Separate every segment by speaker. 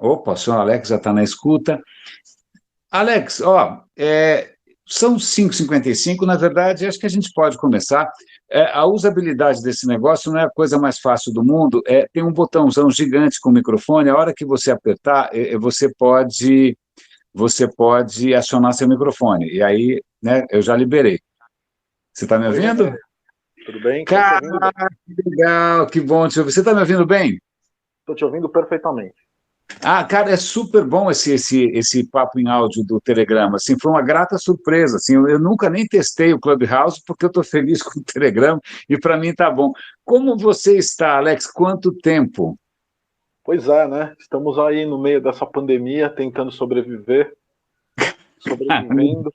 Speaker 1: Opa, o senhor Alex já está na escuta. Alex, ó, são 5h55, na verdade, acho que a gente pode começar. A usabilidade desse negócio não é a coisa mais fácil do mundo, tem um botãozão gigante com microfone, a hora que você apertar, você pode acionar seu microfone, e aí, né, eu já liberei. Você está me
Speaker 2: Oi,
Speaker 1: ouvindo?
Speaker 2: Renê, tudo bem? Estou te
Speaker 1: Cara,
Speaker 2: ouvindo bem.
Speaker 1: que legal, que bom te ouvir. Você está me ouvindo bem?
Speaker 2: Estou te ouvindo perfeitamente.
Speaker 1: Ah, cara, é super bom esse papo em áudio do Telegram. Assim, foi uma grata surpresa. Assim, eu nunca nem testei o Clubhouse porque eu estou feliz com o Telegram e para mim tá bom. Como você está, Alex? Quanto tempo?
Speaker 2: Pois é, né? Estamos aí no meio dessa pandemia, tentando sobreviver, sobrevivendo.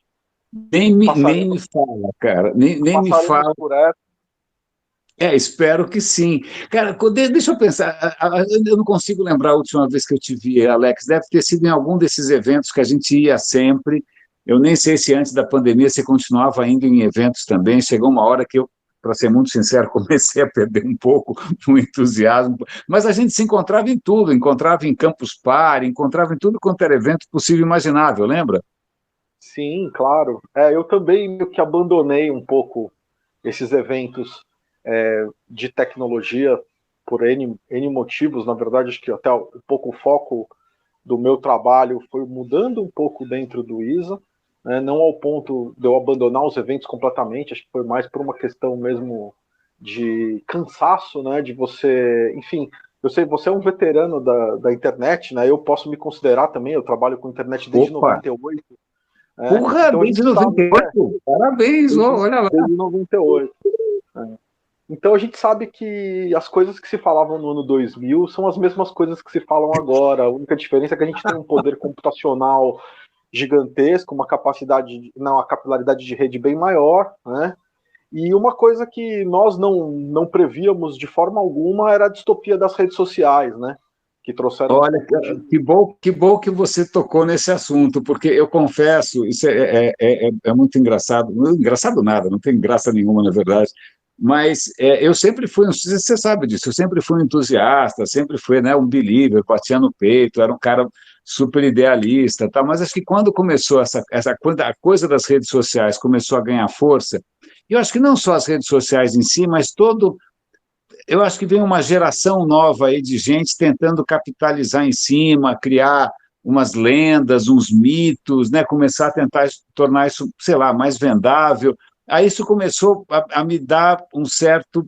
Speaker 1: Nem me
Speaker 2: Passaremos,
Speaker 1: fala, cara. Nem me
Speaker 2: passaremos
Speaker 1: fala.
Speaker 2: por essa.
Speaker 1: Espero que sim. Cara, deixa eu pensar. Eu não consigo lembrar a última vez que eu te vi, Alex. Deve ter sido em algum desses eventos que a gente ia sempre. Eu nem sei se antes da pandemia você continuava indo em eventos também. Chegou uma hora que eu, para ser muito sincero, comecei a perder um pouco o entusiasmo. Mas a gente se encontrava em tudo, encontrava em Campus Party, encontrava em tudo quanto era evento possível e imaginável, lembra?
Speaker 2: Sim, claro. Eu também meio que abandonei um pouco esses eventos de tecnologia por N motivos. Na verdade, acho que até um pouco o foco do meu trabalho foi mudando um pouco dentro do ISA, né, não ao ponto de eu abandonar os eventos completamente, acho que foi mais por uma questão mesmo de cansaço, né, de você, enfim, eu sei, você é um veterano da internet, né, eu posso me considerar também, eu trabalho com internet desde
Speaker 1: Opa!
Speaker 2: 98, né,
Speaker 1: Porra,
Speaker 2: então a
Speaker 1: desde
Speaker 2: gente sabe,
Speaker 1: 98! Parabéns, olha lá!
Speaker 2: desde 98. Né, então a gente sabe que as coisas que se falavam no ano 2000 são as mesmas coisas que se falam agora. A única diferença é que a gente tem um poder computacional gigantesco, uma capacidade, não, uma capilaridade de rede bem maior, né? E uma coisa que nós não prevíamos de forma alguma era a distopia das redes sociais, né? Que trouxeram um
Speaker 1: Olha,
Speaker 2: pouco de.
Speaker 1: que bom que você tocou nesse assunto, porque eu confesso, isso é muito engraçado, não é engraçado nada, não tem graça nenhuma, na verdade, mas eu sempre fui, você sabe disso, eu sempre fui um entusiasta, sempre fui, né, um believer, batia no peito, era um cara super idealista, tá? Mas acho que quando começou quando a coisa das redes sociais começou a ganhar força, eu acho que não só as redes sociais em si, mas eu acho que vem uma geração nova aí de gente tentando capitalizar em cima, criar umas lendas, uns mitos, né? Começar a tentar tornar isso, sei lá, mais vendável. Aí isso começou a me dar um certo.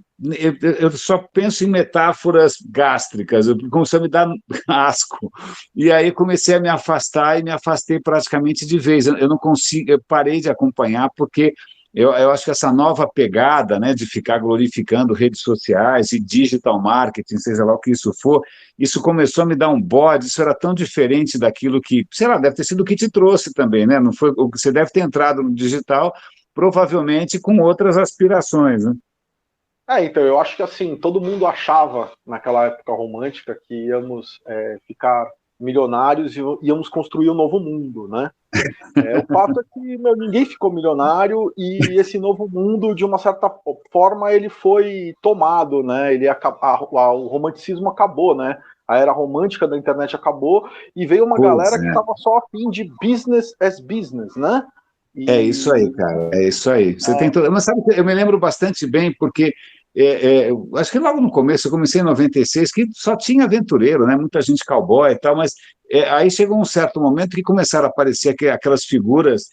Speaker 1: Eu só penso em metáforas gástricas, começou a me dar asco. E aí comecei a me afastar e me afastei praticamente de vez. Eu não consigo, eu parei de acompanhar porque eu acho que essa nova pegada, né, de ficar glorificando redes sociais e digital marketing, seja lá o que isso for, isso começou a me dar um bode, isso era tão diferente daquilo que, sei lá, deve ter sido o que te trouxe também, né? Não foi, você deve ter entrado no digital, provavelmente com outras aspirações, né?
Speaker 2: Então, eu acho que assim, todo mundo achava naquela época romântica que íamos ficar milionários e íamos construir um novo mundo, né? O fato é que ninguém ficou milionário e esse novo mundo, de uma certa forma, ele foi tomado, né? O romanticismo acabou, né? A era romântica da internet acabou e veio uma
Speaker 1: Putz,
Speaker 2: galera que estava só a fim de business as business, né?
Speaker 1: é isso aí,
Speaker 2: E
Speaker 1: cara, é isso aí. Você tem
Speaker 2: é,
Speaker 1: todo... Mas sabe, eu me lembro bastante bem, porque acho que logo no começo, eu comecei em 96, que só tinha aventureiro, né? Muita gente cowboy e tal, mas aí chegou um certo momento que começaram a aparecer aquelas figuras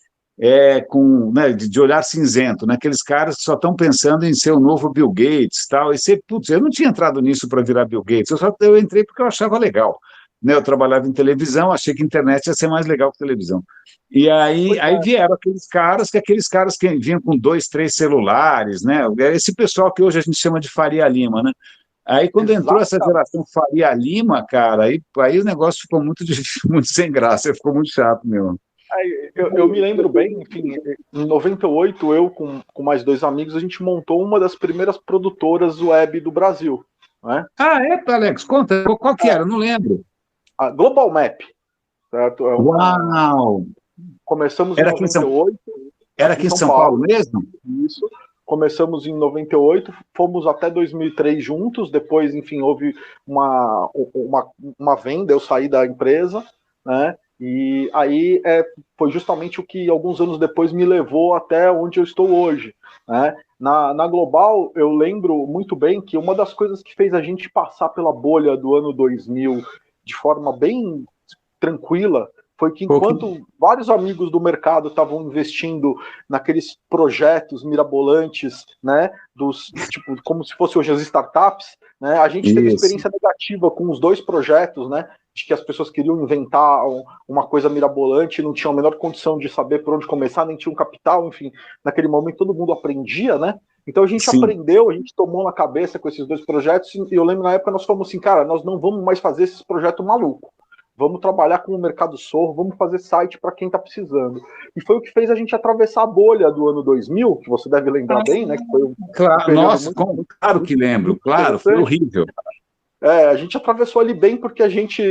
Speaker 1: com, né, de olhar cinzento, né? Aqueles caras que só estão pensando em ser o novo Bill Gates tal. E você, putz, eu não tinha entrado nisso para virar Bill Gates, eu entrei porque eu achava legal. Né, eu trabalhava em televisão, achei que a internet ia ser mais legal que televisão. E aí vieram aqueles caras que vinham com dois, três celulares, né? Esse pessoal que hoje a gente chama de Faria Lima, né? Aí quando entrou essa
Speaker 2: exata.
Speaker 1: geração Faria Lima, cara, aí o negócio ficou muito difícil, muito sem graça, ficou muito chato, meu.
Speaker 2: Eu me lembro bem, enfim, em 98, eu com mais dois amigos, a gente montou uma das primeiras produtoras web do Brasil, né?
Speaker 1: Ah, Alex, conta, qual que era? Eu não lembro.
Speaker 2: A Global Map, certo?
Speaker 1: Uau!
Speaker 2: Começamos em
Speaker 1: Era aqui em São,
Speaker 2: 98,
Speaker 1: era
Speaker 2: aqui em
Speaker 1: aqui em
Speaker 2: São
Speaker 1: São Paulo
Speaker 2: Paulo,
Speaker 1: mesmo?
Speaker 2: isso. começamos em 98, fomos até 2003 juntos, depois, enfim, houve uma venda, eu saí da empresa, né? E aí foi justamente o que alguns anos depois me levou até onde eu estou hoje, né? Na Global, eu lembro muito bem que uma das coisas que fez a gente passar pela bolha do ano 2000 de forma bem tranquila foi que enquanto vários amigos do mercado estavam investindo naqueles projetos mirabolantes, né, tipo, como se fossem hoje as startups, né, a gente teve experiência negativa com os 2 projetos, né, de que as pessoas queriam inventar uma coisa mirabolante, não tinham a menor condição de saber por onde começar, nem tinham capital, enfim, naquele momento todo mundo aprendia, né? Então a gente aprendeu, a gente tomou na cabeça com esses 2 projetos, e eu lembro na época nós fomos assim, cara, nós não vamos mais fazer esses projetos malucos. Vamos trabalhar com o mercado sorro, vamos fazer site para quem está precisando. E foi o que fez a gente atravessar a bolha do ano 2000, que você deve lembrar bem, né? Que foi
Speaker 1: claro, nossa, claro que lembro, claro, foi horrível.
Speaker 2: A gente atravessou ali bem porque a gente,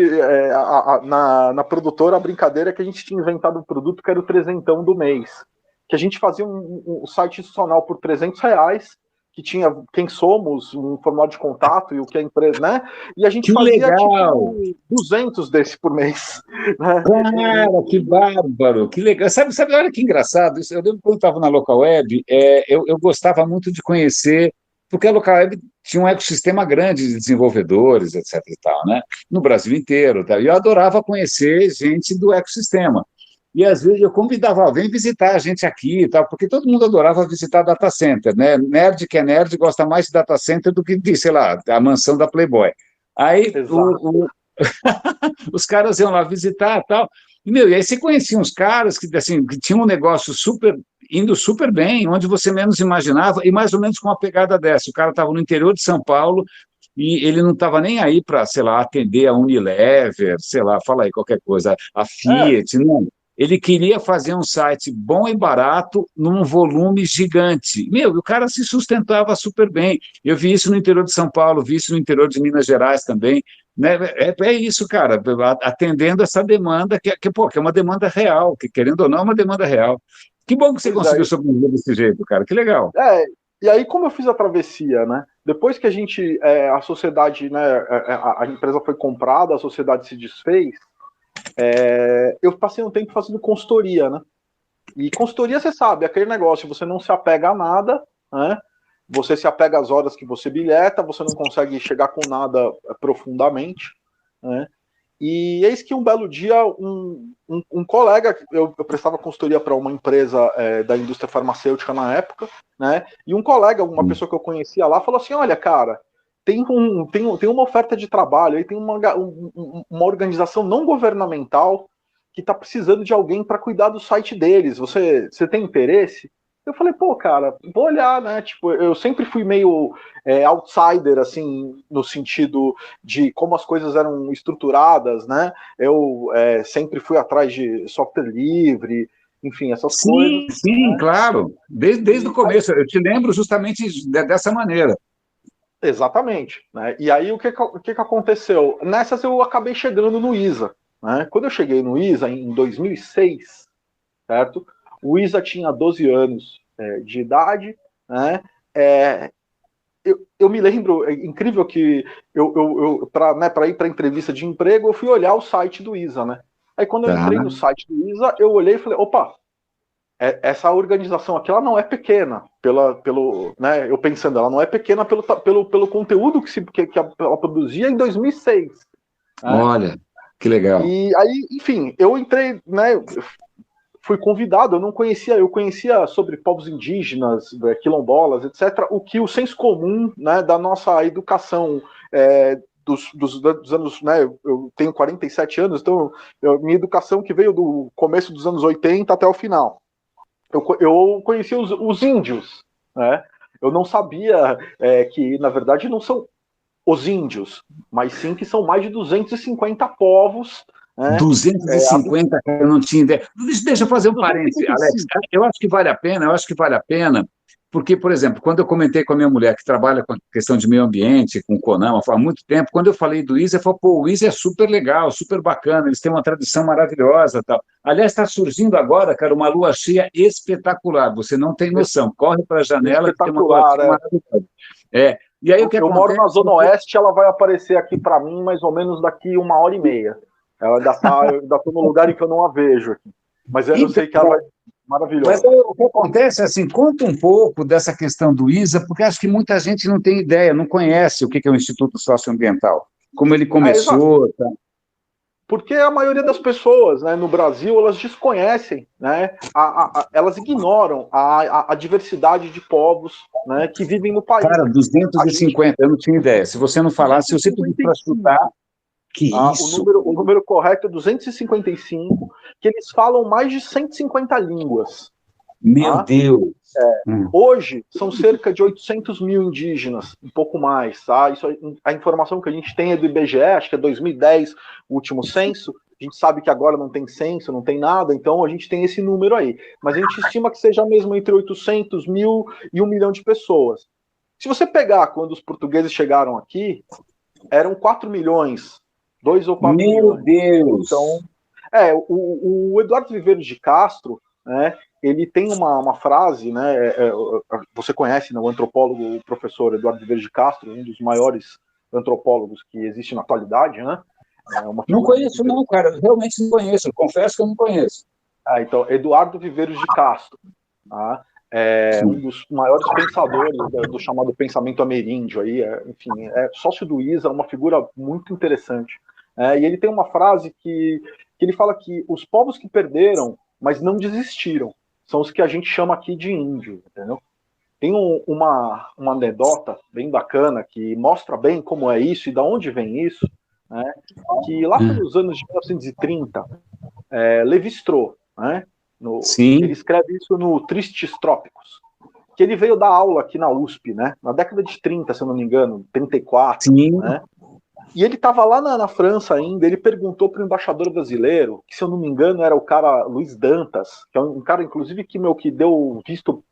Speaker 2: na produtora, a brincadeira é que a gente tinha inventado um produto que era o trezentão do mês. Que a gente fazia um site institucional por R$300, que tinha quem somos, um formulário de contato e o que a empresa, né? E a gente fazia tipo 200 desse por mês. Né?
Speaker 1: Cara, que bárbaro, que legal. Sabe, olha que engraçado, isso, eu lembro quando eu estava na Local Web, eu gostava muito de conhecer, porque a Local Web tinha um ecossistema grande de desenvolvedores, etc. e tal, né? No Brasil inteiro. Tá? E eu adorava conhecer gente do ecossistema. E às vezes eu convidava, vem visitar a gente aqui e tal, porque todo mundo adorava visitar data center, né? Nerd que é nerd gosta mais de data center do que de, sei lá, a mansão da Playboy. Aí os caras iam lá visitar e tal. E aí você conhecia uns caras que, assim, que tinham um negócio indo super bem, onde você menos imaginava, e mais ou menos com uma pegada dessa. O cara estava no interior de São Paulo e ele não estava nem aí para, sei lá, atender a Unilever, sei lá, fala aí qualquer coisa, a Fiat, não. Ele queria fazer um site bom e barato num volume gigante. E o cara se sustentava super bem. Eu vi isso no interior de São Paulo, vi isso no interior de Minas Gerais também. Né? É isso, cara, atendendo essa demanda, que é uma demanda real, que querendo ou não, é uma demanda real. Que bom que você conseguiu sobreviver desse jeito, cara, que legal.
Speaker 2: E aí como eu fiz a travessia, né? Depois que a sociedade, né, a empresa foi comprada, a sociedade se desfez, eu passei um tempo fazendo consultoria, né? E consultoria, você sabe, aquele negócio, você não se apega a nada, né? Você se apega às horas que você bilheta, você não consegue chegar com nada profundamente, né? E eis que um belo dia, um colega, eu prestava consultoria para uma empresa da indústria farmacêutica na época, né? E um colega, uma pessoa que eu conhecia lá, falou assim: olha, cara, tem uma oferta de trabalho, aí tem uma organização não governamental que está precisando de alguém para cuidar do site deles. Você tem interesse? Eu falei, pô, cara, vou olhar, né? Tipo, eu sempre fui meio outsider, assim, no sentido de como as coisas eram estruturadas, né? Eu sempre fui atrás de software livre, enfim, essas coisas.
Speaker 1: Sim, né? Claro. Desde o começo. Eu te lembro justamente dessa maneira.
Speaker 2: Exatamente. Né? E aí o que aconteceu? Nessas eu acabei chegando no ISA. Né? Quando eu cheguei no ISA em 2006, certo? O ISA tinha 12 anos de idade. Né? Eu me lembro, é incrível que para ir para entrevista de emprego, eu fui olhar o site do ISA. Né? Aí quando eu entrei no site do ISA, eu olhei e falei, opa, essa organização aqui ela não é pequena, né, eu pensando, ela não é pequena pelo conteúdo que ela produzia em 2006. Né?
Speaker 1: Olha, que legal.
Speaker 2: E aí, enfim, eu entrei, né, fui convidado, eu conhecia sobre povos indígenas, quilombolas, etc., o que o senso comum, né, da nossa educação dos anos, né, eu tenho 47 anos, então minha educação que veio do começo dos anos 80 até o final. Eu conhecia os índios, né? Eu não sabia que, na verdade, não são os índios, mas sim que são mais de 250 povos. Né?
Speaker 1: 250, eu não tinha ideia. Deixa eu fazer um parênteses, Alex. Eu acho que vale a pena, Porque, por exemplo, quando eu comentei com a minha mulher, que trabalha com a questão de meio ambiente, com o CONAMA, há muito tempo, quando eu falei do ISA, ela falou, pô, o ISA é super legal, super bacana, eles têm uma tradição maravilhosa, tal. Aliás, está surgindo agora, cara, uma lua cheia espetacular, você não tem noção, corre para a janela que tem uma lua
Speaker 2: Espetacular,
Speaker 1: cheia maravilhosa. E aí o que
Speaker 2: Eu moro
Speaker 1: acontece?
Speaker 2: na Zona Oeste, ela vai aparecer aqui para mim mais ou menos daqui 1h30. Ela ainda tá, eu ainda estou no lugar em que eu não a vejo aqui. Mas eu sei que ela vai
Speaker 1: Mas
Speaker 2: maravilhosa.
Speaker 1: o que acontece é assim, conta um pouco dessa questão do ISA, porque acho que muita gente não tem ideia, não conhece o que é o Instituto Socioambiental, como ele
Speaker 2: Exato.
Speaker 1: começou. Tá?
Speaker 2: Porque a maioria das pessoas, né, no Brasil, elas desconhecem, né, elas ignoram a diversidade de povos, né, que vivem no país.
Speaker 1: Cara,
Speaker 2: A gente,
Speaker 1: 250, eu não tinha ideia. Se você não falasse, se você pedisse para chutar, que isso?
Speaker 2: o número correto é 255, que eles falam mais de 150 línguas.
Speaker 1: Meu
Speaker 2: Tá?
Speaker 1: Deus!
Speaker 2: Hoje, são cerca de 800 mil indígenas, um pouco mais. Tá? Isso, a informação que a gente tem é do IBGE, acho que é 2010, o último censo. A gente sabe que agora não tem censo, não tem nada, então a gente tem esse número aí. Mas a gente estima que seja mesmo entre 800 mil e 1 milhão de pessoas. Se você pegar quando os portugueses chegaram aqui, eram 4 milhões, 2 ou 4
Speaker 1: Meu
Speaker 2: milhões.
Speaker 1: Deus!
Speaker 2: Então, o Eduardo Viveiros de Castro, né, ele tem uma frase, né, você conhece, né, o antropólogo, o professor Eduardo Viveiros de Castro, um dos maiores antropólogos que existe na atualidade, né?
Speaker 1: Não conheço não, cara, realmente não conheço, confesso que eu não conheço.
Speaker 2: Então, Eduardo Viveiros de Castro, tá? Um dos maiores pensadores do chamado pensamento ameríndio, aí, enfim, é sócio do ISA, uma figura muito interessante. E ele tem uma frase que ele fala que os povos que perderam, mas não desistiram, são os que a gente chama aqui de índio, entendeu? Tem uma anedota bem bacana que mostra bem como é isso e de onde vem isso, né? Que lá pelos anos de 1930, Levi-Strauss, né? Ele escreve isso no Tristes Trópicos, que ele veio dar aula aqui na USP, né? Na década de 30, se eu não me engano, 34, né? E ele estava lá na França ainda, ele perguntou para o embaixador brasileiro, que se eu não me engano era o cara Luiz Dantas, que é um cara, inclusive, que deu visto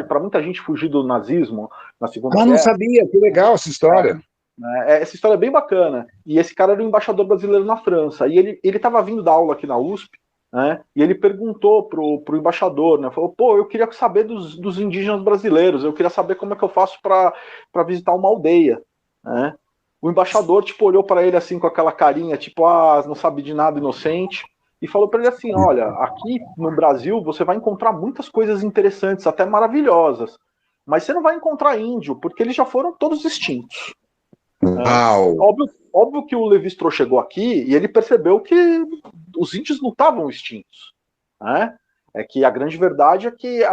Speaker 2: para muita gente fugir do nazismo na Segunda Guerra.
Speaker 1: Não sabia, que legal essa história.
Speaker 2: Essa história é bem bacana. E esse cara era o embaixador brasileiro na França. E ele estava vindo dar aula aqui na USP, né? E ele perguntou pro embaixador, né? Falou, pô, eu queria saber dos indígenas brasileiros, eu queria saber como é que eu faço para visitar uma aldeia, né? O embaixador, tipo, olhou para ele assim com aquela carinha, tipo, não sabe de nada, inocente, e falou para ele assim, olha, aqui no Brasil você vai encontrar muitas coisas interessantes, até maravilhosas, mas você não vai encontrar índio, porque eles já foram todos extintos. Óbvio que o Levi-Strauss chegou aqui e ele percebeu que os índios não estavam extintos, né? É que a grande verdade é que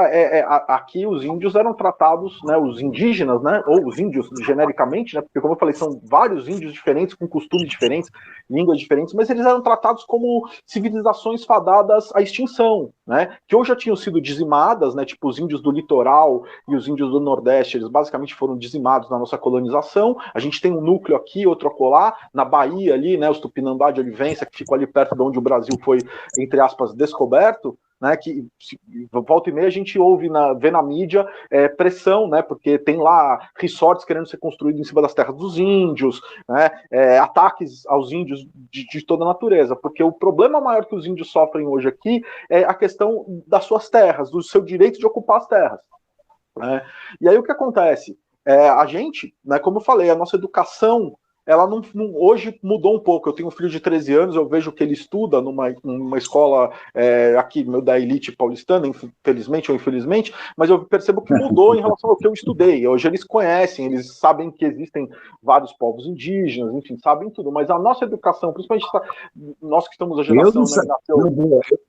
Speaker 2: aqui os índios eram tratados, né, os indígenas, né, ou os índios genericamente, né, porque como eu falei, são vários índios diferentes, com costumes diferentes, línguas diferentes, mas eles eram tratados como civilizações fadadas à extinção, né, que ou já tinham sido dizimadas, né, tipo os índios do litoral e os índios do Nordeste, eles basicamente foram dizimados na nossa colonização. A gente tem um núcleo aqui, outro acolá, na Bahia ali, né, os Tupinambá de Olivença, que ficou ali perto de onde o Brasil foi, entre aspas, descoberto, né, que volta e meia a gente vê na mídia pressão, né, porque tem lá resorts querendo ser construídos em cima das terras dos índios, né, ataques aos índios de toda a natureza, porque o problema maior que os índios sofrem hoje aqui é a questão das suas terras, do seu direito de ocupar as terras. Né? E aí o que acontece? A gente, né, como eu falei, a nossa educação ela hoje mudou um pouco. Eu tenho um filho de 13 anos, eu vejo que ele estuda numa escola aqui da elite paulistana, infelizmente ou infelizmente, mas eu percebo que mudou em relação ao que eu estudei. Hoje eles conhecem, eles sabem que existem vários povos indígenas, enfim, sabem tudo, mas a nossa educação, principalmente nós que estamos a geração...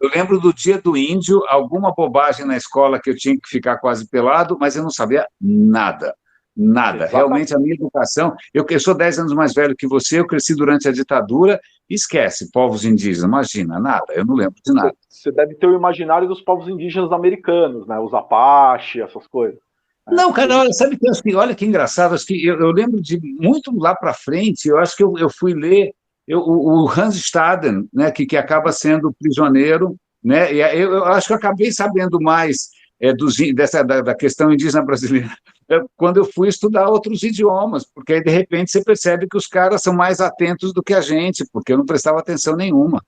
Speaker 1: Eu lembro do dia do índio, alguma bobagem na escola que eu tinha que ficar quase pelado, mas eu não sabia nada. Nada. Exatamente. Realmente, a minha educação... Eu sou 10 anos mais velho que você, eu cresci durante a ditadura, esquece, povos indígenas, imagina, nada, eu não lembro de nada.
Speaker 2: Você deve ter o imaginário dos povos indígenas americanos, né? Os Apache, essas coisas.
Speaker 1: Não, cara, olha, sabe que, olha que engraçado, acho que eu lembro de muito lá para frente, eu acho que eu fui ler o Hans Staden, né, que acaba sendo prisioneiro, né, e eu acho que eu acabei sabendo mais da questão indígena brasileira, quando eu fui estudar outros idiomas, porque aí, de repente, você percebe que os caras são mais atentos do que a gente, porque eu não prestava atenção nenhuma.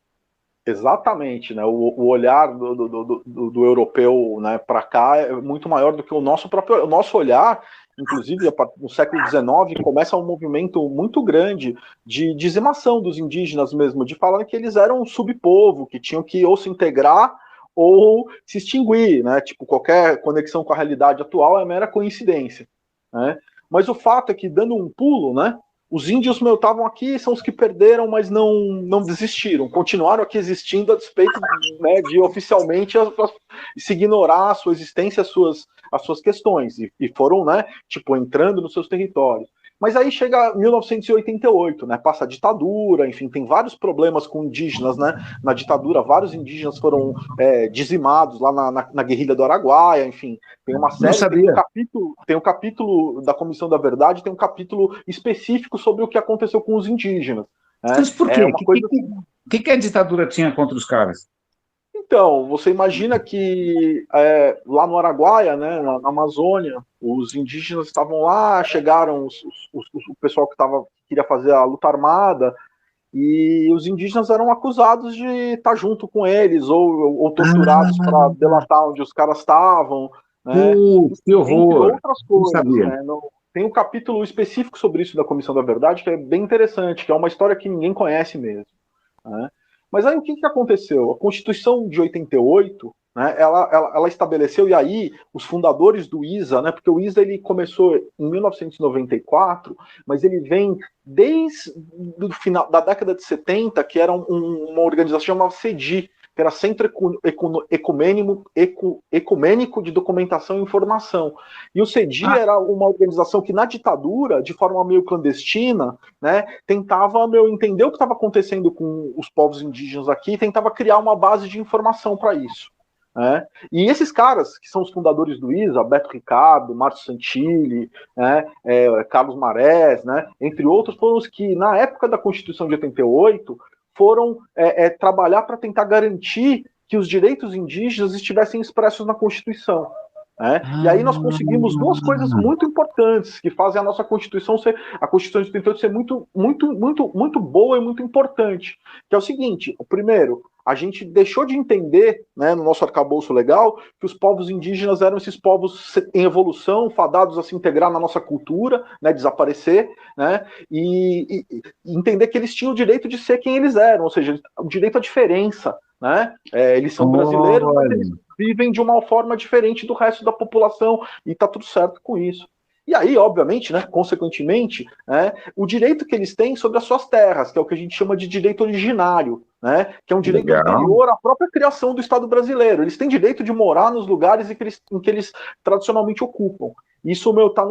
Speaker 2: Exatamente, né? O olhar do europeu, né, para cá é muito maior do que o nosso próprio. O nosso olhar, inclusive, no século XIX, começa um movimento muito grande de dizimação dos indígenas mesmo, de falar que eles eram um subpovo, que tinham que ou se integrar ou se extinguir, né? Tipo, qualquer conexão com a realidade atual é mera coincidência, né? Mas o fato é que, dando um pulo, né? Os índios estavam aqui, são os que perderam, mas não desistiram. Continuaram aqui existindo a despeito, né, de oficialmente se ignorar a sua existência, as suas questões. E foram, né, tipo, entrando nos seus territórios. Mas aí chega 1988, né, passa a ditadura, enfim, tem vários problemas com indígenas, né, na ditadura, vários indígenas foram dizimados lá na guerrilha do Araguaia, enfim, tem uma
Speaker 1: Não
Speaker 2: série,
Speaker 1: sabia.
Speaker 2: tem um capítulo da Comissão da Verdade, tem um capítulo específico sobre o que aconteceu com os indígenas, né,
Speaker 1: Mas por quê?
Speaker 2: é uma coisa...
Speaker 1: O que a ditadura tinha contra os caras?
Speaker 2: Então, você imagina que lá no Araguaia, né, na Amazônia, os indígenas estavam lá, chegaram o pessoal que queria fazer a luta armada, e os indígenas eram acusados de estar junto com eles, ou torturados para delatar onde os caras estavam, né,
Speaker 1: Que
Speaker 2: entre
Speaker 1: horror!
Speaker 2: outras
Speaker 1: Não
Speaker 2: coisas.
Speaker 1: sabia.
Speaker 2: Né, tem um capítulo específico sobre isso da Comissão da Verdade, que é bem interessante, que é uma história que ninguém conhece mesmo. Né? Mas aí o que aconteceu? A Constituição de 88, né, ela estabeleceu, e aí os fundadores do ISA, né, porque o ISA ele começou em 1994, mas ele vem desde o final da década de 70, que era uma organização chamada CEDI, que era Centro Ecumênico de Documentação e Informação. E o CEDI era uma organização que, na ditadura, de forma meio clandestina, né, tentava entender o que estava acontecendo com os povos indígenas aqui e tentava criar uma base de informação para isso. Né? E esses caras, que são os fundadores do ISA, Beto Ricardo, Márcio Santilli, né, Carlos Marés, né, entre outros, foram os que, na época da Constituição de 88, foram trabalhar para tentar garantir que os direitos indígenas estivessem expressos na Constituição. Né? E aí nós conseguimos duas coisas muito importantes que fazem a nossa Constituição a Constituição de 88 ser muito boa e muito importante. Que é o seguinte: o primeiro, a gente deixou de entender, né, no nosso arcabouço legal, que os povos indígenas eram esses povos em evolução, fadados a se integrar na nossa cultura, né, desaparecer, né, e entender que eles tinham o direito de ser quem eles eram, ou seja, o direito à diferença. Né? Eles são brasileiros, mas eles vivem de uma forma diferente do resto da população e está tudo certo com isso. E aí, obviamente, né, consequentemente, né, o direito que eles têm sobre as suas terras, que é o que a gente chama de direito originário, né, que é um direito anterior à própria criação do Estado brasileiro. Eles têm direito de morar nos lugares em que eles tradicionalmente ocupam. Isso está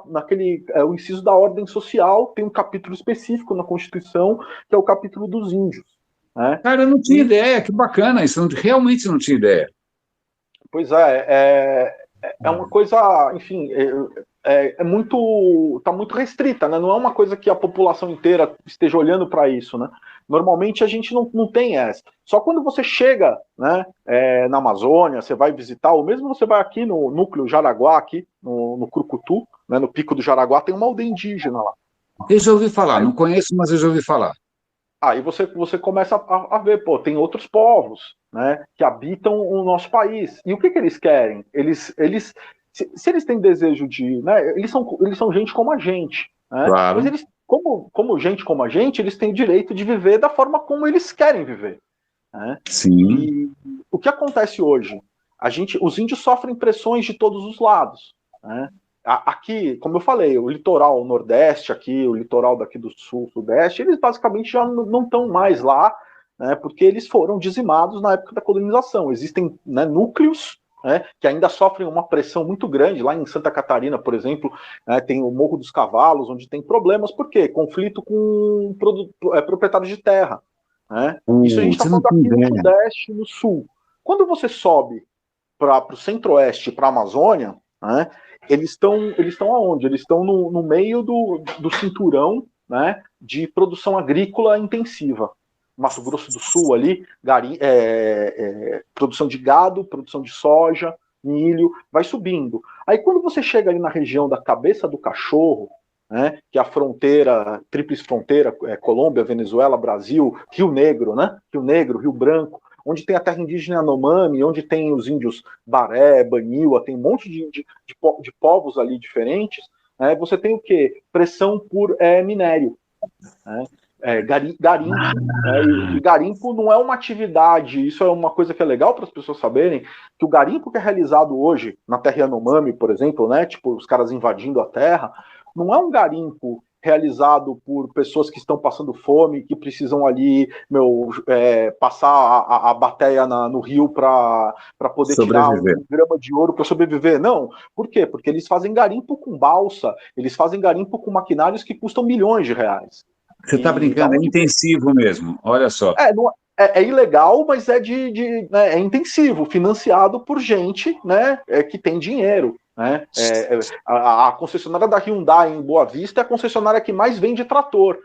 Speaker 2: naquele o inciso da ordem social, tem um capítulo específico na Constituição, que é o capítulo dos índios. Né?
Speaker 1: Cara, eu não tinha ideia, que bacana, isso realmente não tinha ideia.
Speaker 2: Pois é uma coisa, enfim, está muito restrita, né? Não é uma coisa que a população inteira esteja olhando para isso, né? Normalmente a gente não tem essa. Só quando você chega, né, na Amazônia, você vai visitar, ou mesmo você vai aqui no núcleo Jaraguá, aqui no Crucutu, né, no Pico do Jaraguá, tem uma aldeia indígena lá.
Speaker 1: Eu já ouvi falar, não conheço, mas eu já ouvi falar.
Speaker 2: Aí você começa a ver, pô, tem outros povos, né, que habitam o nosso país. E o que eles querem? Se eles têm desejo de, né, eles são gente como a gente, né?
Speaker 1: Claro.
Speaker 2: Mas eles, como gente como a gente, eles têm o direito de viver da forma como eles querem viver. Né?
Speaker 1: Sim.
Speaker 2: E o que acontece hoje? Os índios sofrem pressões de todos os lados, né? Aqui, como eu falei, o litoral nordeste aqui, o litoral daqui do sul, sudeste, eles basicamente já não estão mais lá, né, porque eles foram dizimados na época da colonização. Existem, né, núcleos, né, que ainda sofrem uma pressão muito grande. Lá em Santa Catarina, por exemplo, né, tem o Morro dos Cavalos, onde tem problemas. Por quê? Conflito com proprietários de terra. Né? Isso a gente está falando aqui no sudeste e no sul. Quando você sobe para o centro-oeste, para a Amazônia, né, eles estão aonde? Eles estão no meio do cinturão, né, de produção agrícola intensiva. Mato Grosso do Sul ali, produção de gado, produção de soja, milho, vai subindo. Aí quando você chega ali na região da Cabeça do Cachorro, né, que é a fronteira, tríplice fronteira, Colômbia, Venezuela, Brasil, Rio Negro, né, Rio Negro, Rio Branco, onde tem a terra indígena Yanomami, onde tem os índios Baré, Baniwa, tem um monte de povos ali diferentes, né, você tem o quê? Pressão por minério, né? Garimpo, né? E garimpo não é uma atividade, isso é uma coisa que é legal para as pessoas saberem, que o garimpo que é realizado hoje na terra Yanomami, por exemplo, né, tipo os caras invadindo a terra, não é um garimpo realizado por pessoas que estão passando fome, que precisam ali, passar a bateia no rio para poder tirar
Speaker 1: Sobreviver.
Speaker 2: 1 grama de ouro para sobreviver. Não. Por quê? Porque eles fazem garimpo com balsa, eles fazem garimpo com maquinários que custam milhões de reais.
Speaker 1: Você está
Speaker 2: E da
Speaker 1: brincando, é
Speaker 2: onde vem?
Speaker 1: intensivo mesmo, olha só.
Speaker 2: Não, é ilegal, mas né, é intensivo, financiado por gente, né, que tem dinheiro. Né? A concessionária da Hyundai em Boa Vista é a concessionária que mais vende trator.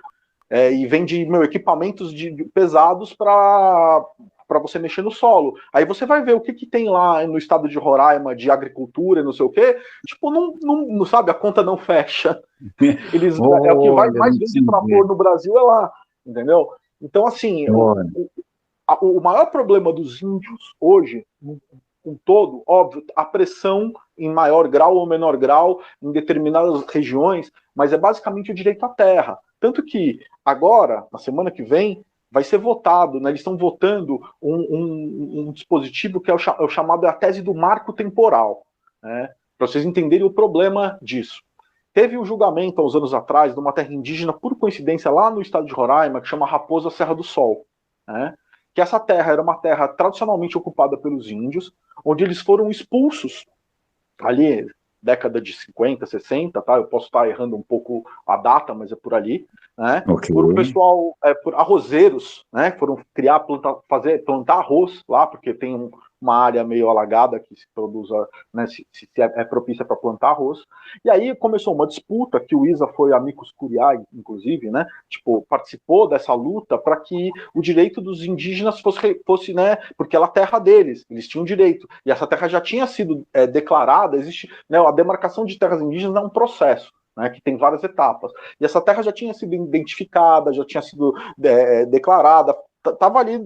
Speaker 2: E vende equipamentos pesados para você mexer no solo. Aí você vai ver o que tem lá no estado de Roraima de agricultura, não sei o quê. Tipo, não sabe, a conta não fecha. É o que
Speaker 1: Olha,
Speaker 2: mais vende trator no Brasil é lá, entendeu? Então, assim, o maior problema dos índios hoje, com todo, óbvio, a pressão em maior grau ou menor grau em determinadas regiões, mas é basicamente o direito à terra. Tanto que agora, na semana que vem, vai ser votado, né, eles estão votando um dispositivo que é o chamado a tese do marco temporal, né, para vocês entenderem o problema disso. Teve um julgamento há uns anos atrás de uma terra indígena, por coincidência, lá no estado de Roraima, que chama Raposa Serra do Sol, né, que essa terra era uma terra tradicionalmente ocupada pelos índios, onde eles foram expulsos ali, década de 50, 60, tá? Eu posso estar errando um pouco a data, mas é por ali, né?
Speaker 1: Okay.
Speaker 2: Por um pessoal, por arrozeiros, né? Foram plantar arroz lá, porque tem uma área meio alagada que se produz, né, se é propícia para plantar arroz. E aí começou uma disputa que o Isa foi amicus curiae, inclusive, né? Tipo, participou dessa luta para que o direito dos indígenas fosse, né? Porque ela é a terra deles, eles tinham direito. E essa terra já tinha sido declarada, existe, né, a demarcação de terras indígenas é um processo, né, que tem várias etapas. E essa terra já tinha sido identificada, já tinha sido declarada, estava ali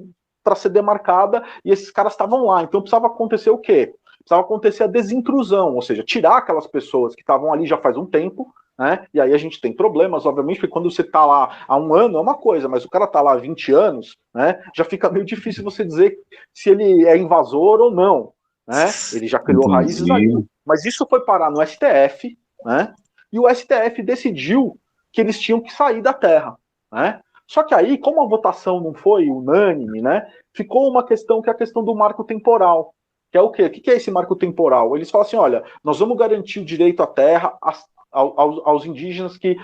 Speaker 2: para ser demarcada e esses caras estavam lá. Então precisava acontecer o quê? Precisava acontecer a desintrusão, ou seja, tirar aquelas pessoas que estavam ali já faz um tempo, né? E aí a gente tem problemas, obviamente, porque quando você está lá há um ano é uma coisa, mas o cara está lá há 20 anos, né? Já fica meio difícil você dizer se ele é invasor ou não, né? Ele já criou raízes ali. Mas isso foi parar no STF, né? E o STF decidiu que eles tinham que sair da terra, né? Só que aí, como a votação não foi unânime, né, ficou uma questão que é a questão do marco temporal. Que é o quê? O que é esse marco temporal? Eles falam assim, olha, nós vamos garantir o direito à terra aos indígenas que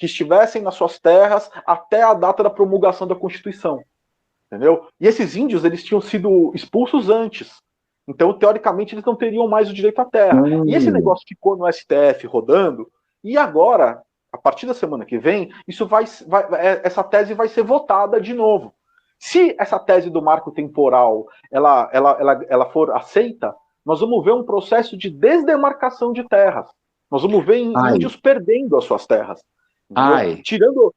Speaker 2: estivessem nas suas terras até a data da promulgação da Constituição. Entendeu? E esses índios, eles tinham sido expulsos antes. Então, teoricamente, eles não teriam mais o direito à terra. E esse negócio ficou no STF rodando, e agora, a partir da semana que vem, essa tese vai ser votada de novo. Se essa tese do marco temporal ela for aceita, nós vamos ver um processo de desdemarcação de terras. Nós vamos ver índios perdendo as suas terras. Tirando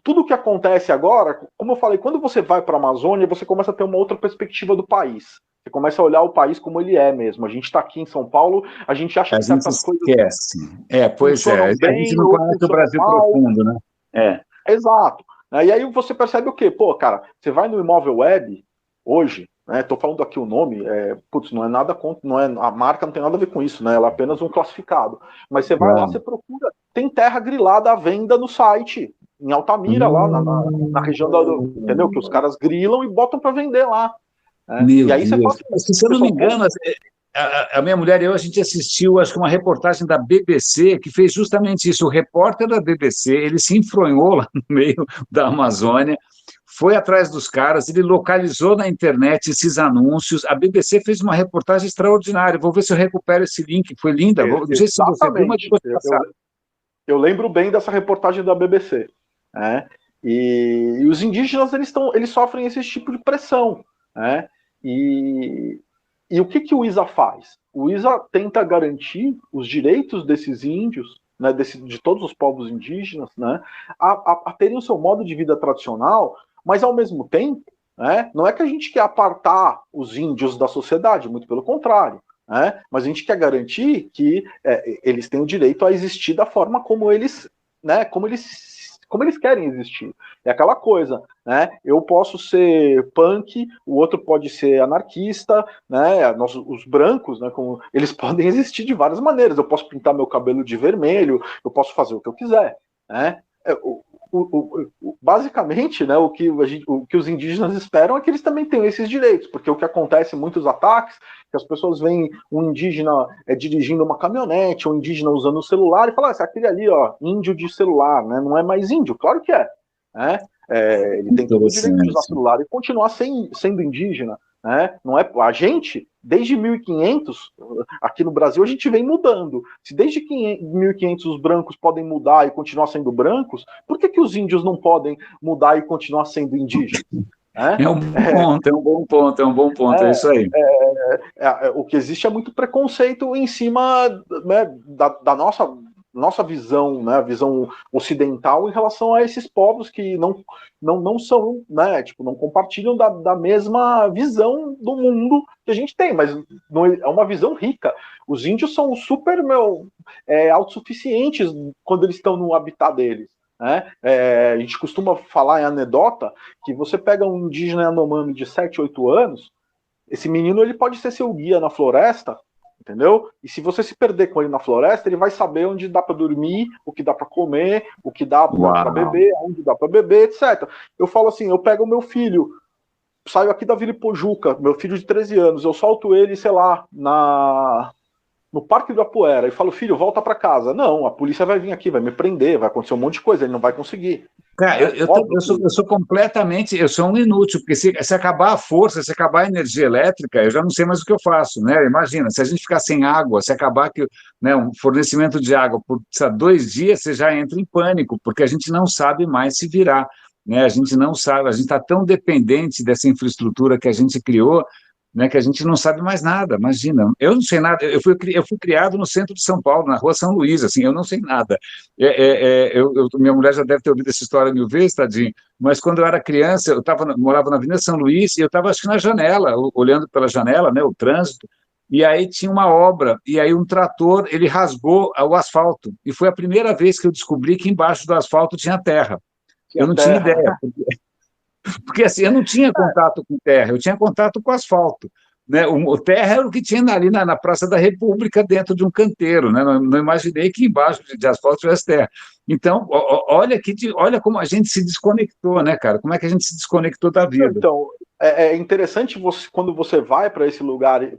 Speaker 2: tudo o que acontece agora, como eu falei, quando você vai para a Amazônia, você começa a ter uma outra perspectiva do país. Você começa a olhar o país como ele é mesmo. A gente está aqui em São Paulo, a gente acha que certas coisas funcionam bem,
Speaker 1: a gente não conhece o Brasil
Speaker 2: mal.
Speaker 1: profundo, né?
Speaker 2: Exato. E aí você percebe o quê? Pô, cara, você vai no Imóvel Web, hoje, né? Tô falando aqui o nome, não é nada contra, não é, a marca não tem nada a ver com isso, né? Ela é apenas um classificado. Mas você vai lá, você procura, tem terra grilada à venda no site, em Altamira, lá na região entendeu? Que os caras grilam e botam para vender lá.
Speaker 1: E aí você fala assim, se eu não me engano, a minha mulher e eu, a gente assistiu, acho que uma reportagem da BBC que fez justamente isso. O repórter da BBC, ele se enfronhou lá no meio da Amazônia, foi atrás dos caras, ele localizou na internet esses anúncios. A BBC fez uma reportagem extraordinária. Vou ver se eu recupero esse link, foi linda. Não sei se você viu, mas depois
Speaker 2: eu lembro bem dessa reportagem da BBC. Né? E os indígenas, eles sofrem esse tipo de pressão. Né? E o que o ISA faz? o ISA tenta garantir os direitos desses índios, né, de todos os povos indígenas, né, a terem o seu modo de vida tradicional, mas ao mesmo tempo, né, não é que a gente quer apartar os índios da sociedade, muito pelo contrário, né, mas a gente quer garantir que eles têm o direito a existir da forma como eles, né, como eles querem existir. É aquela coisa, né? Eu posso ser punk, o outro pode ser anarquista, né? Os brancos, né? Eles podem existir de várias maneiras. Eu posso pintar meu cabelo de vermelho, eu posso fazer o que eu quiser, né? Basicamente, né, o que os indígenas esperam é que eles também tenham esses direitos, porque o que acontece em muitos ataques, que as pessoas veem um indígena dirigindo uma caminhonete, ou um indígena usando o celular, e falam, esse aquele ali, ó, índio de celular, né, não é mais índio, claro que é, né? Ele tem todo o direito de usar celular e continuar sendo indígena, né? Não é a gente, desde 1500, aqui no Brasil, a gente vem mudando. Se desde 1500 os brancos podem mudar e continuar sendo brancos, por que os índios não podem mudar e continuar sendo indígenas?
Speaker 1: É um bom ponto, é um bom ponto, é um bom ponto, é isso aí.
Speaker 2: O que existe é muito preconceito em cima, né, da nossa visão, né, a visão ocidental em relação a esses povos que não são, né, tipo, não compartilham da mesma visão do mundo que a gente tem, mas não é uma visão rica. Os índios são super autossuficientes quando eles estão no habitat deles. Né? A gente costuma falar em anedota que você pega um indígena Yanomami de 7, 8 anos, esse menino ele pode ser seu guia na floresta, entendeu? E se você se perder com ele na floresta, ele vai saber onde dá para dormir, o que dá para comer, o que dá para beber, onde dá para beber, etc. Eu falo assim, eu pego o meu filho, saio aqui da Vila Ipojuca, meu filho de 13 anos, eu solto ele, sei lá, no Parque do Apuera, e falo, filho, volta para casa. Não, a polícia vai vir aqui, vai me prender, vai acontecer um monte de coisa, ele não vai conseguir.
Speaker 1: Cara, eu sou completamente, eu sou um inútil, porque se acabar a força, se acabar a energia elétrica, eu já não sei mais o que eu faço, né? Imagina, se a gente ficar sem água, se acabar né, um fornecimento de água por 2 dias, você já entra em pânico, porque a gente não sabe mais se virar, né? A gente não sabe, a gente está tão dependente dessa infraestrutura que a gente criou, né, que a gente não sabe mais nada, imagina. Eu não sei nada, eu fui criado no centro de São Paulo, na rua São Luís, assim, eu não sei nada. Minha mulher já deve ter ouvido essa história 1000 vezes, tadinho, mas quando eu era criança, morava na Avenida São Luís, e eu estava, acho que na janela, olhando pela janela, né, o trânsito, e aí tinha uma obra, e aí um trator, ele rasgou o asfalto, e foi a primeira vez que eu descobri que embaixo do asfalto tinha terra. Eu não tinha ideia, porque assim, eu não tinha contato com terra, eu tinha contato com asfalto. Né? O terra era o que tinha ali na Praça da República, dentro de um canteiro. Né? Não imaginei que embaixo de asfalto tivesse terra. Então, olha como a gente se desconectou, né, cara? Como é que a gente se desconectou da vida?
Speaker 2: Então, é interessante quando você vai para esses lugares,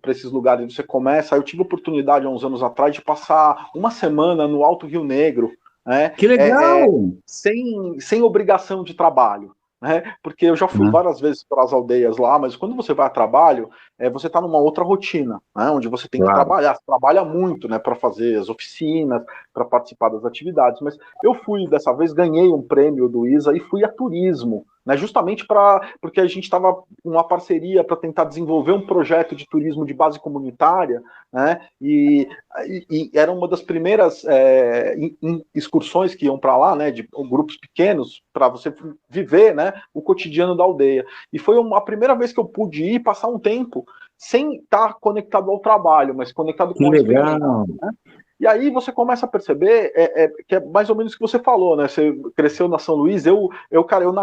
Speaker 2: você começa. Eu tive a oportunidade há uns anos atrás de passar uma semana no Alto Rio Negro, né?
Speaker 1: Que legal!
Speaker 2: Sem obrigação de trabalho. Né? Porque eu já fui várias vezes para as aldeias lá, mas quando você vai a trabalho, você está numa outra rotina, né? Onde você tem que trabalhar, você trabalha muito, né? Para fazer as oficinas, para participar das atividades. Mas eu fui dessa vez, ganhei um prêmio do ISA e fui a turismo. Né, justamente porque a gente estava com uma parceria para tentar desenvolver um projeto de turismo de base comunitária, né, e era uma das primeiras excursões que iam para lá, né, de grupos pequenos, para você viver, né, o cotidiano da aldeia. E foi a primeira vez que eu pude ir passar um tempo sem estar conectado ao trabalho, mas conectado com a experiência. Né? E aí você começa a perceber que é mais ou menos o que você falou, né? Você cresceu na São Luís, cara, eu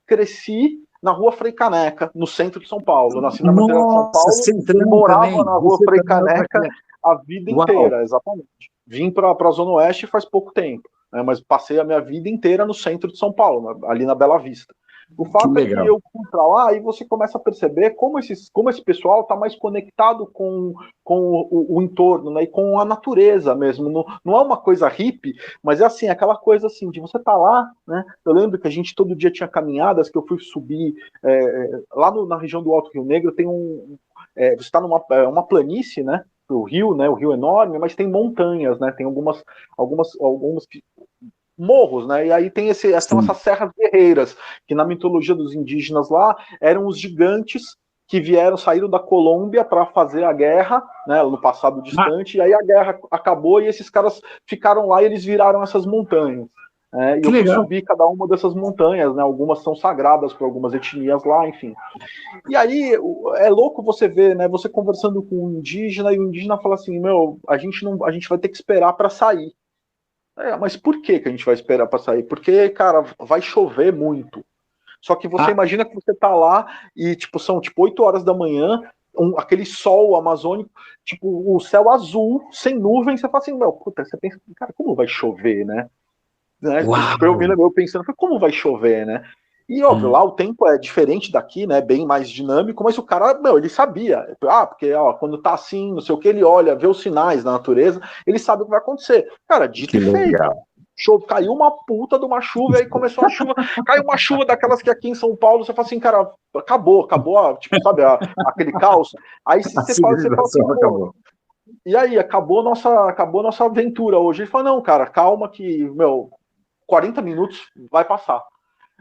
Speaker 2: cresci na Rua Frei Caneca, no centro de São Paulo. Eu nasci na Maternidade de São Paulo e morava também na Rua Frei Caneca a vida inteira, exatamente. Vim para a Zona Oeste faz pouco tempo, né? Mas passei a minha vida inteira no centro de São Paulo, ali na Bela Vista. O fato é que eu fui para lá e você começa a perceber como esse pessoal está mais conectado com o entorno, né, e com a natureza mesmo. Não é uma coisa hippie, mas é assim, aquela coisa assim, de você estar lá, né? Eu lembro que a gente todo dia tinha caminhadas, que eu fui subir lá na região do Alto Rio Negro, tem você está uma planície, né? O rio, né? O rio enorme, mas tem montanhas, né? Tem algumas morros, né? E aí tem essas serras guerreiras, que na mitologia dos indígenas lá eram os gigantes que saíram da Colômbia para fazer a guerra, né, no passado distante, e aí a guerra acabou e esses caras ficaram lá e eles viraram essas montanhas. E eu fui subir cada uma dessas montanhas, né, algumas são sagradas para algumas etnias lá, enfim. E aí é louco você ver, né, você conversando com um indígena, e o indígena fala assim, a gente vai ter que esperar para sair. Mas por que a gente vai esperar para sair? Porque, cara, vai chover muito. Só que você imagina que você tá lá e são 8 horas da manhã, aquele sol amazônico, o céu azul, sem nuvens, você fala assim, puta, você pensa, cara, como vai chover, né? Eu pensando, como vai chover, né? E óbvio, lá o tempo é diferente daqui, né? Bem mais dinâmico, mas o cara, ele sabia. Porque quando tá assim, não sei o que, ele olha, vê os sinais da natureza, ele sabe o que vai acontecer. Cara, dito e feito. Caiu uma puta de uma chuva, e aí começou a chuva, caiu uma chuva daquelas que aqui em São Paulo você fala assim, cara, acabou, sabe, aquele caos. Aí você fala assim, acabou. E aí, acabou nossa aventura hoje. Ele fala, não, cara, calma que, 40 minutos vai passar.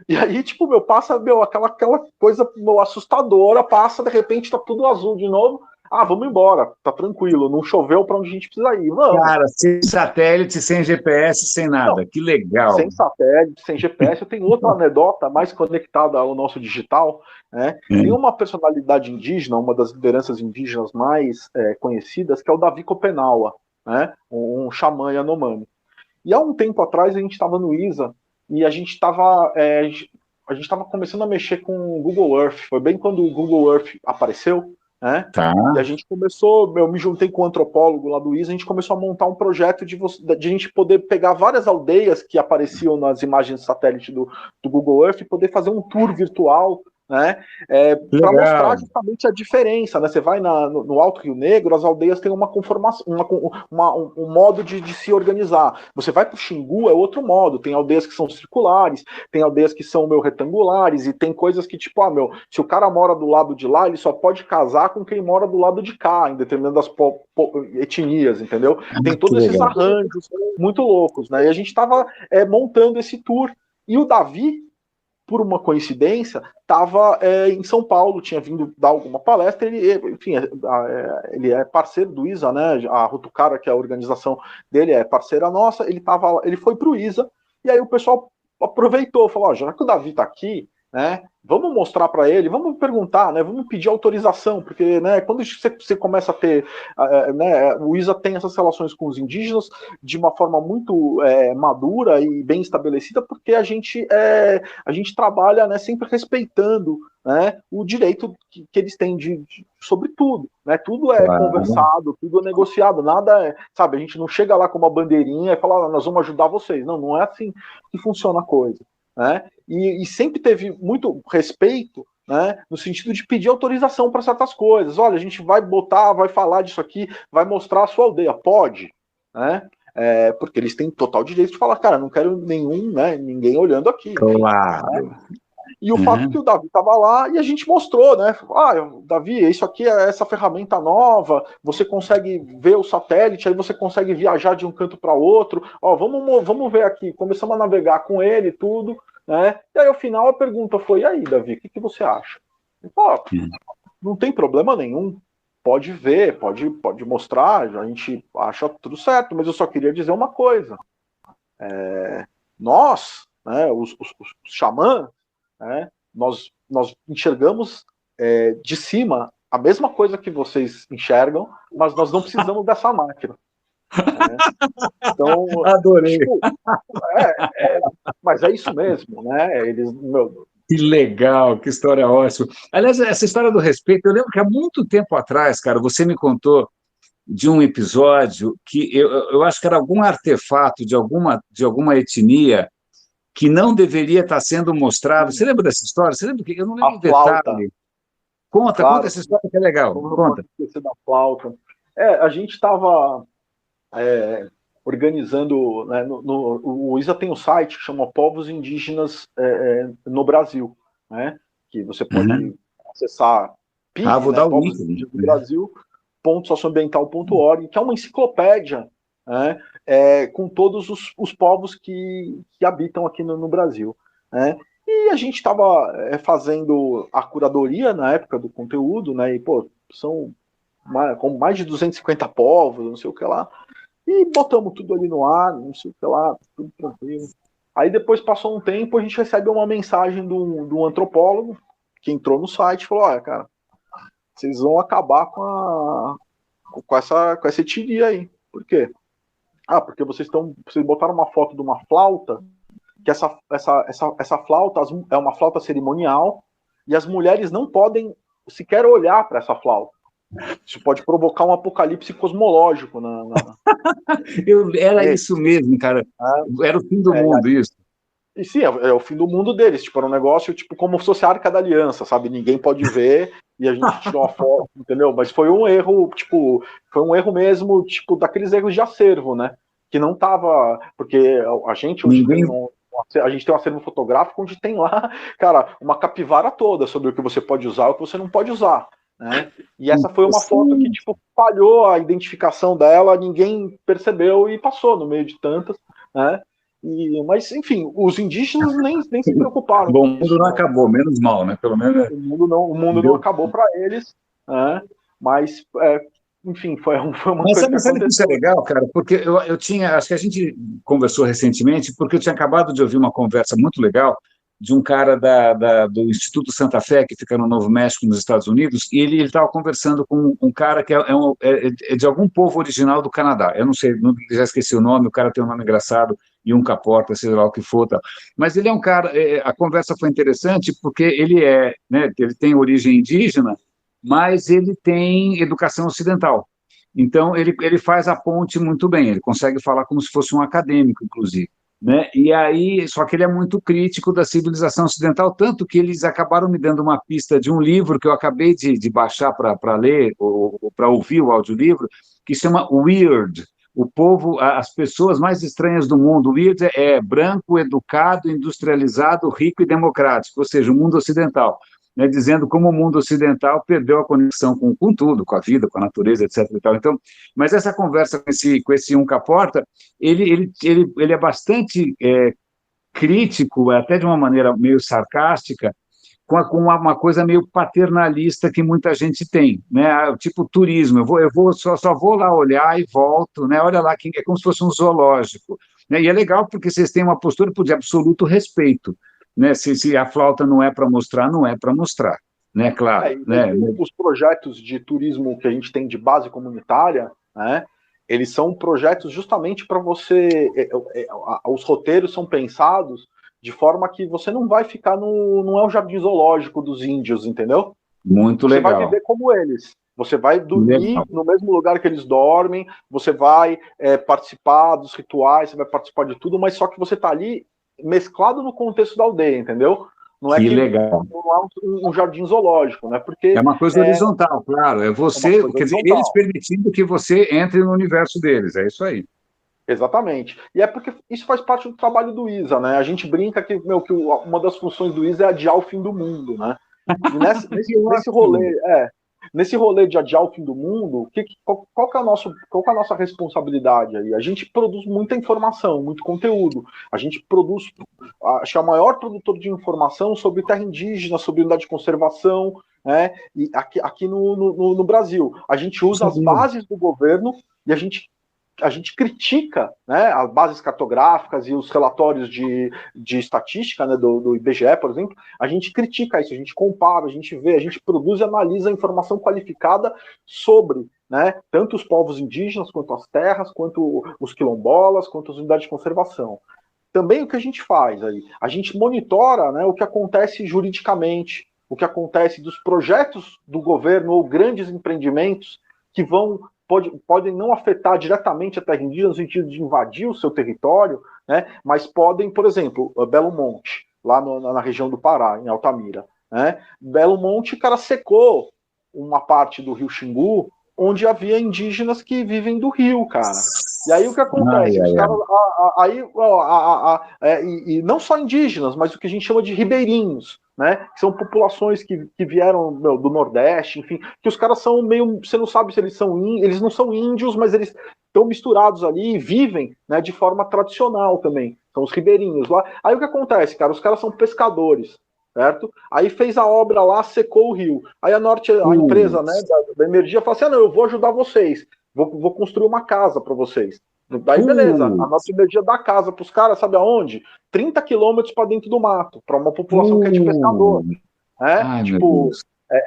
Speaker 2: E aí, passa, aquela coisa assustadora, passa, de repente tá tudo azul de novo. Vamos embora, tá tranquilo, não choveu para onde a gente precisa ir. Vamos.
Speaker 1: Cara, sem satélite, sem GPS, sem nada, que legal.
Speaker 2: Sem satélite, sem GPS. Eu tenho outra anedota mais conectada ao nosso digital, né? Tem uma personalidade indígena, uma das lideranças indígenas mais conhecidas, que é o Davi Copenaua, né? Um xamã Yanomami. E há um tempo atrás a gente estava no ISA e a gente estava começando a mexer com o Google Earth. Foi bem quando o Google Earth apareceu, né? E a gente começou, eu me juntei com um antropólogo lá do ISA, a gente começou a montar um projeto de a gente poder pegar várias aldeias que apareciam nas imagens de satélite do Google Earth e poder fazer um tour virtual, né? Para mostrar justamente a diferença, né? Você vai no Alto Rio Negro, as aldeias têm uma conformação, um modo de se organizar. Você vai para o Xingu, é outro modo. Tem aldeias que são circulares, tem aldeias que são retangulares, e tem coisas que, se o cara mora do lado de lá, ele só pode casar com quem mora do lado de cá, em determinadas etnias, entendeu? Tem todos esses arranjos muito loucos, né? E a gente estava montando esse tour. E o Davi, por uma coincidência, estava em São Paulo, tinha vindo dar alguma palestra, ele é parceiro do ISA, né? A Rutucara, que é a organização dele, é parceira nossa, ele foi para o ISA, e aí o pessoal aproveitou, falou, já que o Davi está aqui, né, vamos mostrar para ele, vamos perguntar, né, vamos pedir autorização, porque, né, quando você começa a ter, né, o ISA tem essas relações com os indígenas de uma forma muito madura e bem estabelecida, porque a gente trabalha, né, sempre respeitando, né, o direito que eles têm sobre tudo, né, tudo é conversado, tudo é negociado, nada sabe, a gente não chega lá com uma bandeirinha e fala, nós vamos ajudar vocês, não é assim que funciona a coisa. Né? E sempre teve muito respeito, né, no sentido de pedir autorização para certas coisas. Olha, a gente vai vai falar disso aqui, vai mostrar a sua aldeia. Pode, né? Porque eles têm total direito de falar, cara, não quero ninguém olhando aqui.
Speaker 1: Claro.
Speaker 2: Né? E o fato que o Davi estava lá e a gente mostrou, né? Davi, isso aqui é essa ferramenta nova, você consegue ver o satélite, aí você consegue viajar de um canto para outro. Vamos ver aqui. Começamos a navegar com ele tudo, né? E aí, ao final, a pergunta foi: e aí, Davi, o que você acha? Ele falou, não tem problema nenhum. Pode ver, pode mostrar, a gente acha tudo certo, mas eu só queria dizer uma coisa. Nós, né, os xamãs, né, nós enxergamos de cima a mesma coisa que vocês enxergam, mas nós não precisamos dessa máquina. Então,
Speaker 1: adorei.
Speaker 2: Mas é isso mesmo, né?
Speaker 1: Que legal, que história ótima. Aliás, essa história do respeito, eu lembro que há muito tempo atrás, cara, você me contou de um episódio que eu acho que era algum artefato de alguma etnia que não deveria estar sendo mostrado. Você lembra dessa história? Você lembra que eu não lembro o detalhe? Conta essa história que é legal. Conta.
Speaker 2: Da flauta. A gente estava organizando, né, o ISA tem um site que chama Povos Indígenas no Brasil, né, que você pode acessar PIB,
Speaker 1: vou dar o
Speaker 2: Povos
Speaker 1: link.
Speaker 2: Indígenas do Brasil, .socioambiental.org, que é uma enciclopédia, né, com todos os povos que habitam aqui no Brasil. Né? E a gente estava fazendo a curadoria na época do conteúdo, né? E, pô, são com mais de 250 povos, não sei o que lá. E botamos tudo ali no ar, não sei o que lá, tudo tranquilo. Aí depois passou um tempo, a gente recebe uma mensagem de um antropólogo que entrou no site e falou: olha, cara, vocês vão acabar com essa etnia aí. Por quê? Ah, porque vocês botaram uma foto de uma flauta, que essa flauta é uma flauta cerimonial, e as mulheres não podem sequer olhar para essa flauta. Isso pode provocar um apocalipse cosmológico.
Speaker 1: Era isso mesmo, cara. Era o fim do mundo, isso.
Speaker 2: E sim, é o fim do mundo deles. Tipo, era um negócio tipo como se fosse a Arca da Aliança, sabe? Ninguém pode ver e a gente tirou uma foto, entendeu? Mas foi um erro, tipo, foi um erro mesmo, tipo, daqueles erros de acervo, né? Que não tava. Porque a gente hoje a gente tem um acervo fotográfico onde tem lá, cara, uma capivara toda sobre o que você pode usar e o que você não pode usar. Né? E essa foi uma foto que tipo, falhou a identificação dela, ninguém percebeu e passou no meio de tantas, né? Mas, enfim, os indígenas nem se preocuparam.
Speaker 1: Bom, o mundo não acabou, menos mal, né? Pelo menos.
Speaker 2: O mundo não acabou para eles, né? Mas, enfim, foi uma
Speaker 1: Mas
Speaker 2: coisa
Speaker 1: sabe que isso é legal, cara? Porque eu tinha, acho que a gente conversou recentemente, porque eu tinha acabado de ouvir uma conversa muito legal de um cara do Instituto Santa Fé, que fica no Novo México, nos Estados Unidos, e ele estava conversando com um cara que é de algum povo original do Canadá. Eu não sei, já esqueci o nome, o cara tem um nome engraçado, e um caporta, seja lá o que for. Tal. Mas ele é um cara, a conversa foi interessante porque ele tem origem indígena, mas ele tem educação ocidental. Então, ele faz a ponte muito bem, ele consegue falar como se fosse um acadêmico, inclusive. Né? E aí, só que ele é muito crítico da civilização ocidental, tanto que eles acabaram me dando uma pista de um livro que eu acabei de baixar para ler, ou para ouvir o audiolivro, que chama Weird, o povo, as pessoas mais estranhas do mundo. Weird é branco, educado, industrializado, rico e democrático, ou seja, o mundo ocidental. Né, dizendo como o mundo ocidental perdeu a conexão com tudo, com a vida, com a natureza, etc. E tal. Então, mas essa conversa com esse um Caporta, ele é bastante crítico, até de uma maneira meio sarcástica, com uma coisa meio paternalista que muita gente tem, né? Tipo turismo, só vou lá olhar e volto, né? Olha lá, que é como se fosse um zoológico. Né? E é legal porque vocês têm uma postura de absoluto respeito. Né? Se a flauta não é para mostrar, não é para mostrar, né? Claro. Né?
Speaker 2: Os projetos de turismo que a gente tem de base comunitária, né? Eles são projetos justamente para você. Os roteiros são pensados de forma que você não vai ficar não é o jardim zoológico dos índios, entendeu?
Speaker 1: Muito
Speaker 2: você
Speaker 1: legal.
Speaker 2: Você vai viver como eles. Você vai dormir no mesmo lugar que eles dormem, você vai participar dos rituais, você vai participar de tudo, mas só que você está ali mesclado no contexto da aldeia, entendeu? Não é
Speaker 1: legal.
Speaker 2: Não é um jardim zoológico, né? Porque
Speaker 1: é uma coisa horizontal, claro. É você, quer dizer, eles permitindo que você entre no universo deles. É isso aí.
Speaker 2: Exatamente. E é porque isso faz parte do trabalho do ISA, né? A gente brinca que uma das funções do ISA é adiar o fim do mundo, né? E nesse rolê de adiar o fim do mundo, qual que é a nossa responsabilidade aí? A gente produz muita informação, muito conteúdo. A gente produz, acho que é o maior produtor de informação sobre terra indígena, sobre unidade de conservação, né? E aqui no Brasil. A gente usa as bases do governo e a gente critica, né, as bases cartográficas e os relatórios de estatística, né, do IBGE, por exemplo, a gente critica isso, a gente compara, a gente vê, a gente produz e analisa informação qualificada sobre, né, tanto os povos indígenas, quanto as terras, quanto os quilombolas, quanto as unidades de conservação. Também o que a gente faz aí? A gente monitora, né, o que acontece juridicamente, o que acontece dos projetos do governo ou grandes empreendimentos que podem não afetar diretamente a terra indígena no sentido de invadir o seu território, né, mas podem, por exemplo, Belo Monte, lá na região do Pará, em Altamira. Né, Belo Monte, o cara secou uma parte do rio Xingu, onde havia indígenas que vivem do rio, cara. E aí o que acontece? Os caras, e não só indígenas, mas o que a gente chama de ribeirinhos. né? Que são populações que vieram do Nordeste, enfim, que os caras são meio, você não sabe se eles não são índios, mas eles estão misturados ali e vivem, né, de forma tradicional também. São os ribeirinhos lá. Aí o que acontece, cara? Os caras são pescadores, certo? Aí fez a obra lá, secou o rio. Aí a empresa, né, da energia fala assim: ah, não, eu vou ajudar vocês, vou construir uma casa para vocês. Daí beleza, a nossa energia dá casa para os caras, sabe aonde? 30 quilômetros para dentro do mato, para uma população que é de pescador.
Speaker 1: Ai,
Speaker 2: tipo,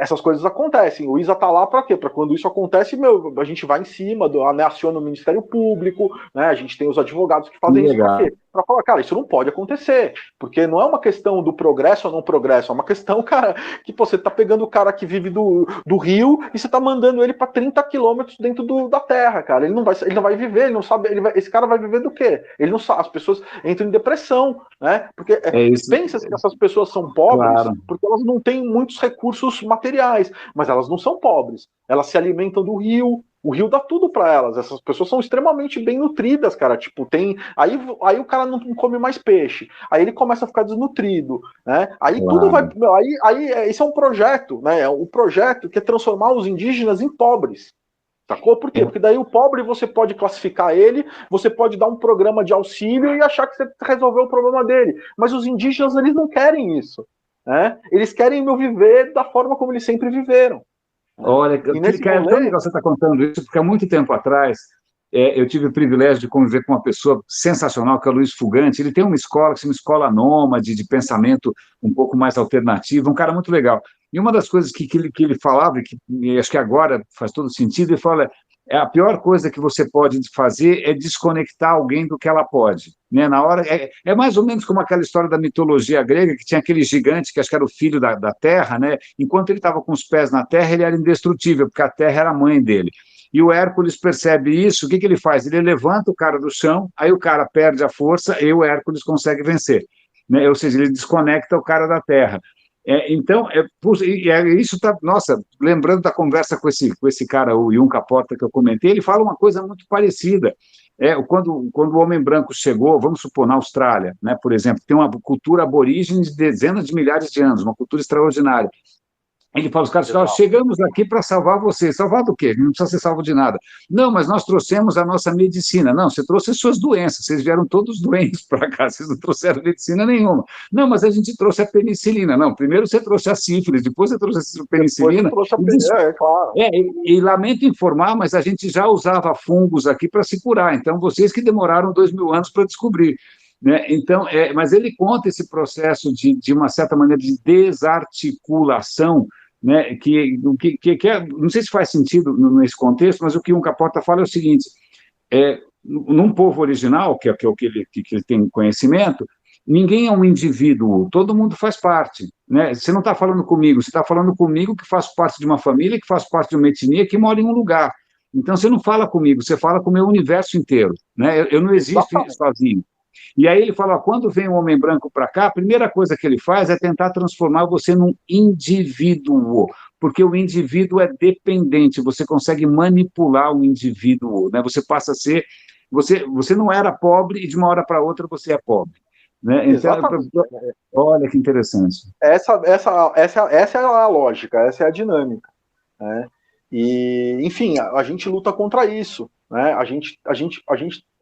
Speaker 2: essas coisas acontecem. O ISA tá lá para quê? Para quando isso acontece, a gente vai em cima, né, aciona o Ministério Público, né, a gente tem os advogados que fazem isso para quê? Para falar, cara, isso não pode acontecer, porque não é uma questão do progresso ou não progresso, é uma questão, cara, que você tá pegando o cara que vive do rio e você tá mandando ele para 30 quilômetros dentro da terra, cara. Ele não vai viver, ele não sabe, esse cara vai viver do quê? Ele não sabe, as pessoas entram em depressão, né? Porque pensa que essas pessoas são pobres, claro, porque elas não têm muitos recursos materiais, mas elas não são pobres. Elas se alimentam do rio. O rio dá tudo para elas. Essas pessoas são extremamente bem nutridas, cara. Tipo, aí o cara não come mais peixe. Aí ele começa a ficar desnutrido, né? Aí claro, tudo vai. Aí esse é um projeto, né? É um projeto que é transformar os indígenas em pobres. Sacou? Por quê? Porque daí o pobre você pode classificar ele, você pode dar um programa de auxílio e achar que você resolveu o problema dele. Mas os indígenas, eles não querem isso, né? Eles querem viver da forma como eles sempre viveram.
Speaker 1: Olha, é tão legal você estar contando isso, porque há muito tempo atrás eu tive o privilégio de conviver com uma pessoa sensacional, que é o Luiz Fugante. Ele tem uma escola, que se chama Escola Nômade, de pensamento um pouco mais alternativo, um cara muito legal. E uma das coisas que ele falava, e acho que agora faz todo sentido, ele fala: a pior coisa que você pode fazer é desconectar alguém do que ela pode. Né? Na hora, é mais ou menos como aquela história da mitologia grega, que tinha aquele gigante que acho que era o filho da terra, né? Enquanto ele estava com os pés na terra, ele era indestrutível, porque a terra era a mãe dele. E o Hércules percebe isso, o que ele faz? Ele levanta o cara do chão, aí o cara perde a força e o Hércules consegue vencer. Né? Ou seja, ele desconecta o cara da terra. Então, isso está, nossa, lembrando da conversa com esse cara, o Yunca Porta, que eu comentei, ele fala uma coisa muito parecida. Quando o homem branco chegou, vamos supor, na Austrália, né, por exemplo, tem uma cultura aborígene de dezenas de milhares de anos, uma cultura extraordinária. Ele fala: os caras, chegamos aqui para salvar você. Salvar do quê? Não precisa ser salvo de nada. Não, mas nós trouxemos a nossa medicina. Não, você trouxe as suas doenças, vocês vieram todos doentes para cá, vocês não trouxeram medicina nenhuma. Não, mas a gente trouxe a penicilina. Não, primeiro você trouxe a sífilis, depois você trouxe a penicilina.
Speaker 2: Claro.
Speaker 1: E lamento informar, mas a gente já usava fungos aqui para se curar, então vocês que demoraram 2000 anos para descobrir. Né? Então, mas ele conta esse processo de uma certa maneira de desarticulação, né, que não sei se faz sentido nesse contexto, mas o que Yunca Porta fala é o seguinte: num povo original, que é o que ele tem conhecimento, ninguém é um indivíduo, todo mundo faz parte. Né? Você não está falando comigo, você está falando comigo que faço parte de uma família, que faço parte de uma etnia, que mora em um lugar. Então, você não fala comigo, você fala com o meu universo inteiro. Né? Eu não existo sozinho. E aí ele fala: quando vem um homem branco para cá, a primeira coisa que ele faz é tentar transformar você num indivíduo, porque o indivíduo é dependente, você consegue manipular o indivíduo, né? Você passa a ser, você não era pobre e de uma hora para outra você é pobre. Né? Então, olha que interessante.
Speaker 2: Essa é a lógica, essa é a dinâmica. Né? E, enfim, a gente luta contra isso. Né? A gente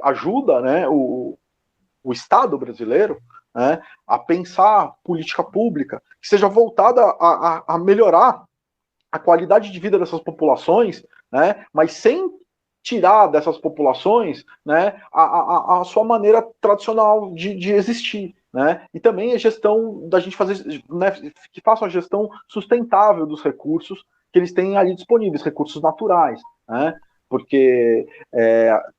Speaker 2: ajuda, né, o Estado brasileiro, né, a pensar política pública que seja voltada a melhorar a qualidade de vida dessas populações, né, mas sem tirar dessas populações, né, a sua maneira tradicional de existir. Né? E também a gestão da gente fazer, né, que faça uma gestão sustentável dos recursos que eles têm ali disponíveis, recursos naturais. Né? Porque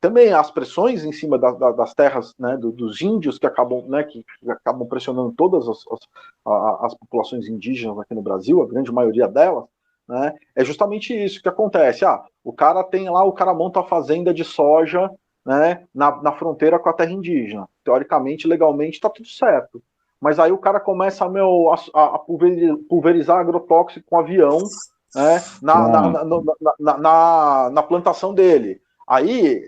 Speaker 2: também as pressões em cima das terras, né, dos índios que acabam pressionando todas as populações indígenas aqui no Brasil, a grande maioria delas, né, é justamente isso que acontece. O cara tem lá, o cara monta a fazenda de soja, né, na fronteira com a terra indígena. Teoricamente, legalmente, está tudo certo. Mas aí o cara começa a pulverizar agrotóxico com avião, né, na plantação dele. Aí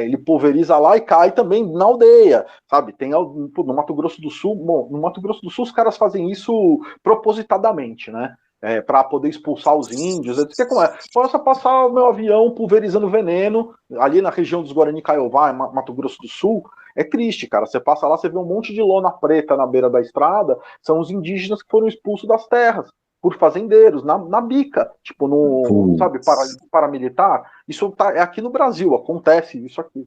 Speaker 2: ele pulveriza lá e cai também na aldeia, sabe? Tem no Mato Grosso do Sul, bom, no Mato Grosso do Sul os caras fazem isso propositadamente, né? Para poder expulsar os índios. Eu disse, como é? Posso passar o meu avião pulverizando veneno ali na região dos Guarani Kaiowá, Mato Grosso do Sul. É triste, cara. Você passa lá, você vê um monte de lona preta na beira da estrada, são os indígenas que foram expulsos das terras por fazendeiros, na bica, tipo, no, sabe, paramilitar. Isso é aqui no Brasil, acontece isso aqui.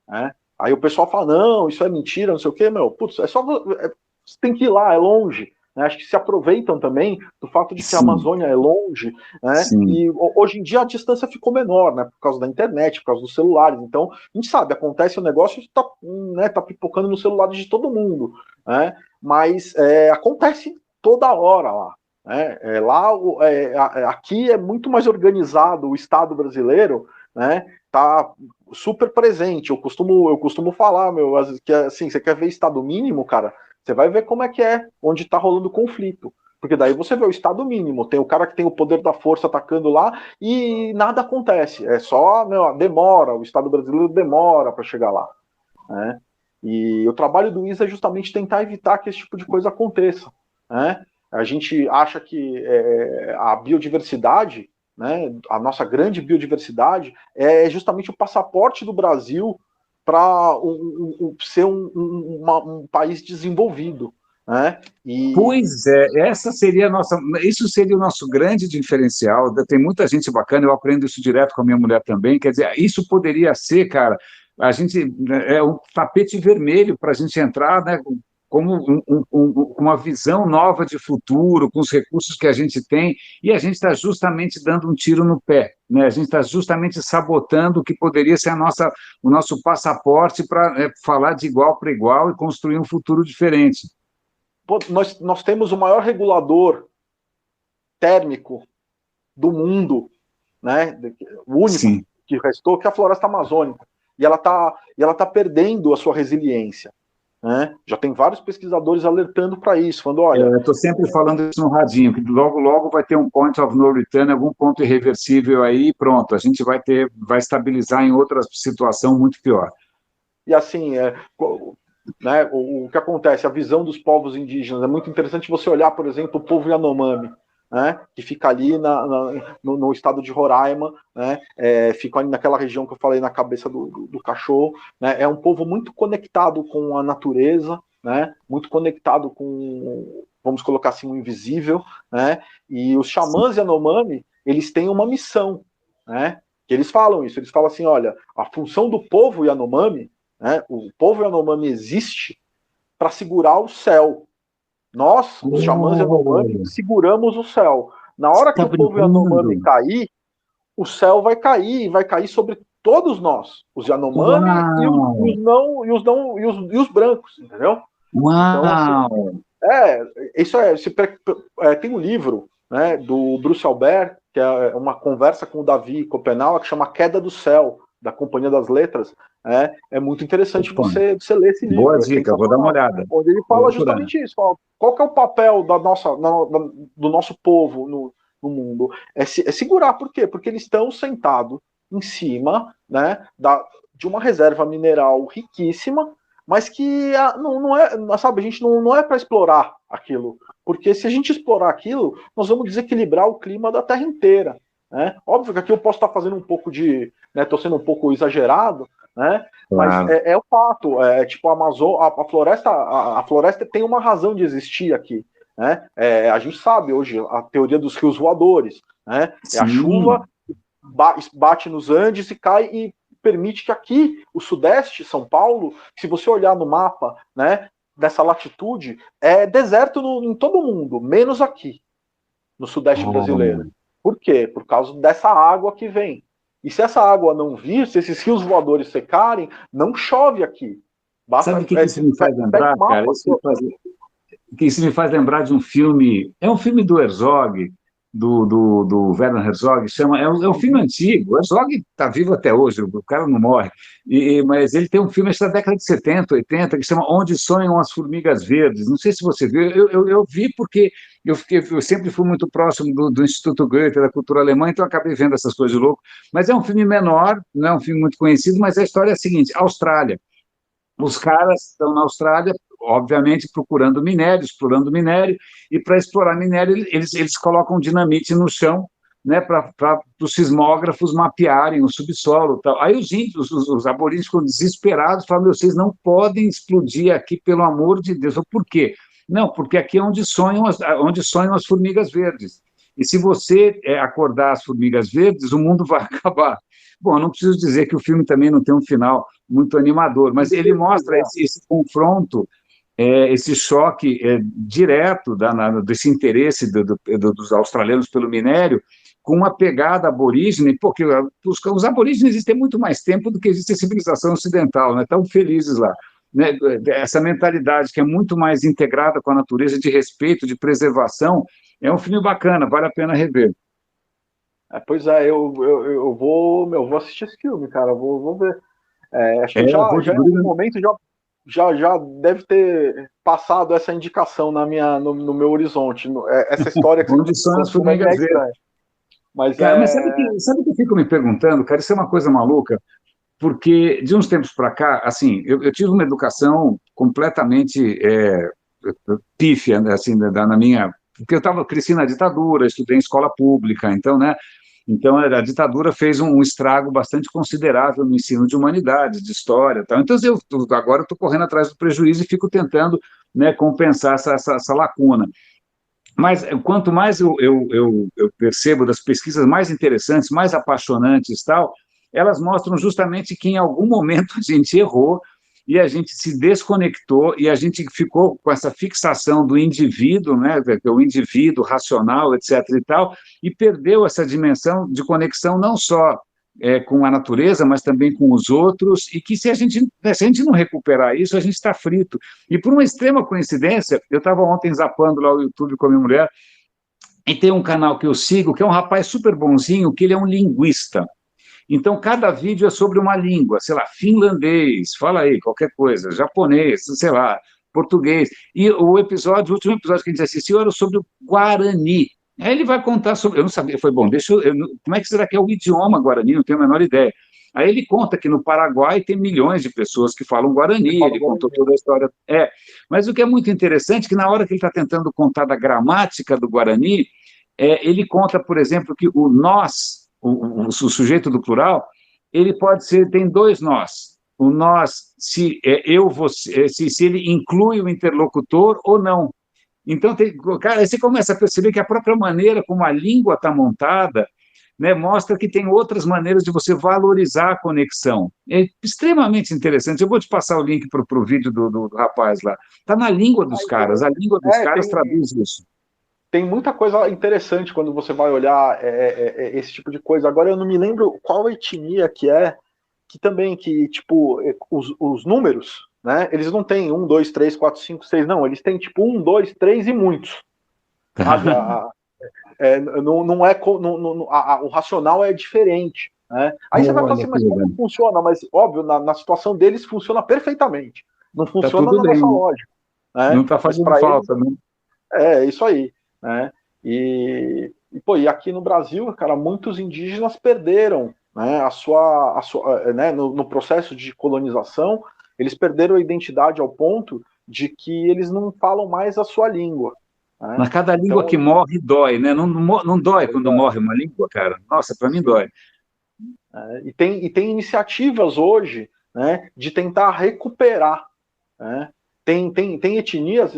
Speaker 2: Né? Aí o pessoal fala, não, isso é mentira, não sei o quê, meu. Putz, você tem que ir lá, é longe. Né? Acho que se aproveitam também do fato de que a Amazônia é longe, né? E hoje em dia a distância ficou menor, né? Por causa da internet, por causa dos celulares. Então, a gente sabe, acontece o negócio, tá pipocando no celular de todo mundo, né? Mas acontece toda hora lá. Aqui é muito mais organizado o Estado brasileiro, né? Tá super presente. Eu costumo falar, meu, que assim, você quer ver Estado mínimo, cara? Você vai ver como é que onde está rolando conflito. Porque daí você vê o Estado mínimo, tem o cara que tem o poder da força atacando lá e nada acontece. É só, demora, o Estado brasileiro demora para chegar lá. Né? E o trabalho do ISA é justamente tentar evitar que esse tipo de coisa aconteça. Né? A gente acha que a biodiversidade, né, a nossa grande biodiversidade, é justamente o passaporte do Brasil para ser um país desenvolvido. Né?
Speaker 1: Pois é, isso seria o nosso grande diferencial. Tem muita gente bacana, eu aprendo isso direto com a minha mulher também. Quer dizer, isso poderia ser, cara, a gente um tapete vermelho para a gente entrar, né, como uma visão nova de futuro, com os recursos que a gente tem, e a gente está justamente dando um tiro no pé, né? A gente está justamente sabotando o que poderia ser o nosso passaporte para falar de igual para igual e construir um futuro diferente.
Speaker 2: Nós temos o maior regulador térmico do mundo, né? O único
Speaker 1: Sim.
Speaker 2: que restou, que é a floresta amazônica. E ela tá perdendo a sua resiliência. Né? Já tem vários pesquisadores alertando para isso, falando, olha...
Speaker 1: Eu estou sempre falando isso no radinho, que logo vai ter um point of no return, algum ponto irreversível aí, e pronto, a gente vai estabilizar em outra situação muito pior.
Speaker 2: E assim, né, o que acontece, a visão dos povos indígenas, é muito interessante você olhar, por exemplo, o povo Yanomami, né, que fica ali no estado de Roraima, né, fica ali naquela região que eu falei, na cabeça do cachorro, né, é um povo muito conectado com a natureza, né, muito conectado com, vamos colocar assim, o invisível, né, e os xamãs Yanomami, eles têm uma missão, né, que eles falam isso, eles falam assim, olha, a função do povo Yanomami, né, o povo Yanomami existe para segurar o céu. Nós, os xamãs Yanomami, seguramos o céu. Na hora que o povo Yanomami cair, o céu vai cair sobre todos nós, os Yanomami e os brancos, entendeu?
Speaker 1: Uau!
Speaker 2: Então, assim, tem um livro, né, do Bruce Albert, que é uma conversa com o Davi Copenau, que chama Queda do Céu, da Companhia das Letras. É muito interessante você ler esse livro.
Speaker 1: Boa dica, vou dar uma olhada.
Speaker 2: Onde ele fala justamente isso. Fala, qual que é o papel do nosso povo no mundo? É segurar. Por quê? Porque eles estão sentados em cima, né, de uma reserva mineral riquíssima, mas que não é, sabe, a gente não é para explorar aquilo. Porque se a gente explorar aquilo, nós vamos desequilibrar o clima da Terra inteira. Né? Óbvio que aqui eu posso estar fazendo um pouco estou sendo um pouco exagerado, né? Mas é o fato, tipo a floresta tem uma razão de existir aqui, né? A gente sabe hoje a teoria dos rios voadores, né? A chuva bate nos Andes e cai e permite que aqui, o sudeste, São Paulo, se você olhar no mapa, né, dessa latitude, é deserto em todo o mundo, menos aqui, no sudeste brasileiro. Por quê? Por causa dessa água que vem. E se essa água não vir, se esses rios voadores secarem, não chove aqui.
Speaker 1: Sabe o que isso me faz lembrar, cara? Isso me faz lembrar de um filme, é um filme do Herzog, do Werner Herzog, é um filme antigo, o Herzog está vivo até hoje, o cara não morre, mas ele tem um filme da década de 70, 80, que chama Onde Sonham as Formigas Verdes, não sei se você viu, eu vi porque eu sempre fui muito próximo do Instituto Goethe, da cultura alemã, então eu acabei vendo essas coisas de louco, mas é um filme menor, não é um filme muito conhecido, mas a história é a seguinte, Austrália, os caras estão na Austrália, obviamente, procurando minério, explorando minério, e para explorar minério, eles colocam dinamite no chão, né, para os sismógrafos mapearem o subsolo. Tal. Aí os índios, os aborígenes ficam desesperados, falam, vocês não podem explodir aqui, pelo amor de Deus. Por quê? Não, porque aqui é onde sonham as formigas verdes. E se você acordar as formigas verdes, o mundo vai acabar. Bom, eu não preciso dizer que o filme também não tem um final muito animador, mas ele mostra esse confronto, esse choque direto desse interesse dos australianos pelo minério, com uma pegada aborígene, porque os aborígenes existem muito mais tempo do que existe a civilização ocidental, né? Estão felizes lá. Né? Essa mentalidade que é muito mais integrada com a natureza, de respeito, de preservação, é um filme bacana, vale a pena rever.
Speaker 2: Pois é, eu vou assistir esse filme, cara, vou ver. Acho que já em algum momento já deve ter passado essa indicação no meu horizonte. Essa história que
Speaker 1: Onde são as formigas verdes. Mas sabe o que eu fico me perguntando, cara? Isso é uma coisa maluca, porque de uns tempos para cá, assim, eu tive uma educação completamente pífia, assim, na minha... Porque cresci na ditadura, estudei em escola pública, então, né? Então, a ditadura fez um estrago bastante considerável no ensino de humanidades, de história. Tal. Então, agora eu estou correndo atrás do prejuízo e fico tentando, né, compensar essa lacuna. Mas quanto mais eu percebo das pesquisas mais interessantes, mais apaixonantes, tal, elas mostram justamente que em algum momento a gente errou e a gente se desconectou e a gente ficou com essa fixação do indivíduo, né, o indivíduo racional, etc. e tal, e perdeu essa dimensão de conexão não só com a natureza, mas também com os outros, e que se a gente não recuperar isso, a gente está frito. E por uma extrema coincidência, eu estava ontem zapando lá o YouTube com a minha mulher, e tem um canal que eu sigo, que é um rapaz super bonzinho, que ele é um linguista. Então, cada vídeo é sobre uma língua, sei lá, finlandês, fala aí, qualquer coisa, japonês, sei lá, português. E o último episódio que a gente assistiu era sobre o Guarani. Aí ele vai contar sobre. Eu não sabia, foi bom, como é que será que é o idioma Guarani? Não tenho a menor ideia. Aí ele conta que no Paraguai tem milhões de pessoas que falam Guarani, ele contou toda a história. Mas o que é muito interessante é que na hora que ele está tentando contar da gramática do Guarani, ele conta, por exemplo, que o nós, o sujeito do plural, ele pode ser, tem dois nós. O nós, se você, se ele inclui o interlocutor ou não. Então, cara, você começa a perceber que a própria maneira como a língua está montada, né, mostra que tem outras maneiras de você valorizar a conexão. É extremamente interessante. Eu vou te passar o link para o vídeo do rapaz lá. Está na língua dos caras. A língua dos caras traduz isso.
Speaker 2: Tem muita coisa interessante quando você vai olhar esse tipo de coisa. Agora eu não me lembro qual etnia que também, tipo, os números, né? Eles não têm 1, 2, 3, 4, 5, 6, não. Eles têm tipo 1, 2, 3 e muitos. Não é, o racional é diferente. Né? Aí você vai falar assim, mas como funciona? Mas, óbvio, na situação deles funciona perfeitamente. Não funciona na nossa lógica. Né?
Speaker 1: Não está fazendo falta, né?
Speaker 2: É isso aí. Né? E aqui no Brasil, cara, muitos indígenas perderam, né, né, no processo de colonização, eles perderam a identidade ao ponto de que eles não falam mais a sua língua. Né?
Speaker 1: Mas cada língua que morre dói, né? Não dói quando morre uma língua, cara. Nossa, para mim dói.
Speaker 2: E tem iniciativas hoje, né, de tentar recuperar. Né? Tem etnias,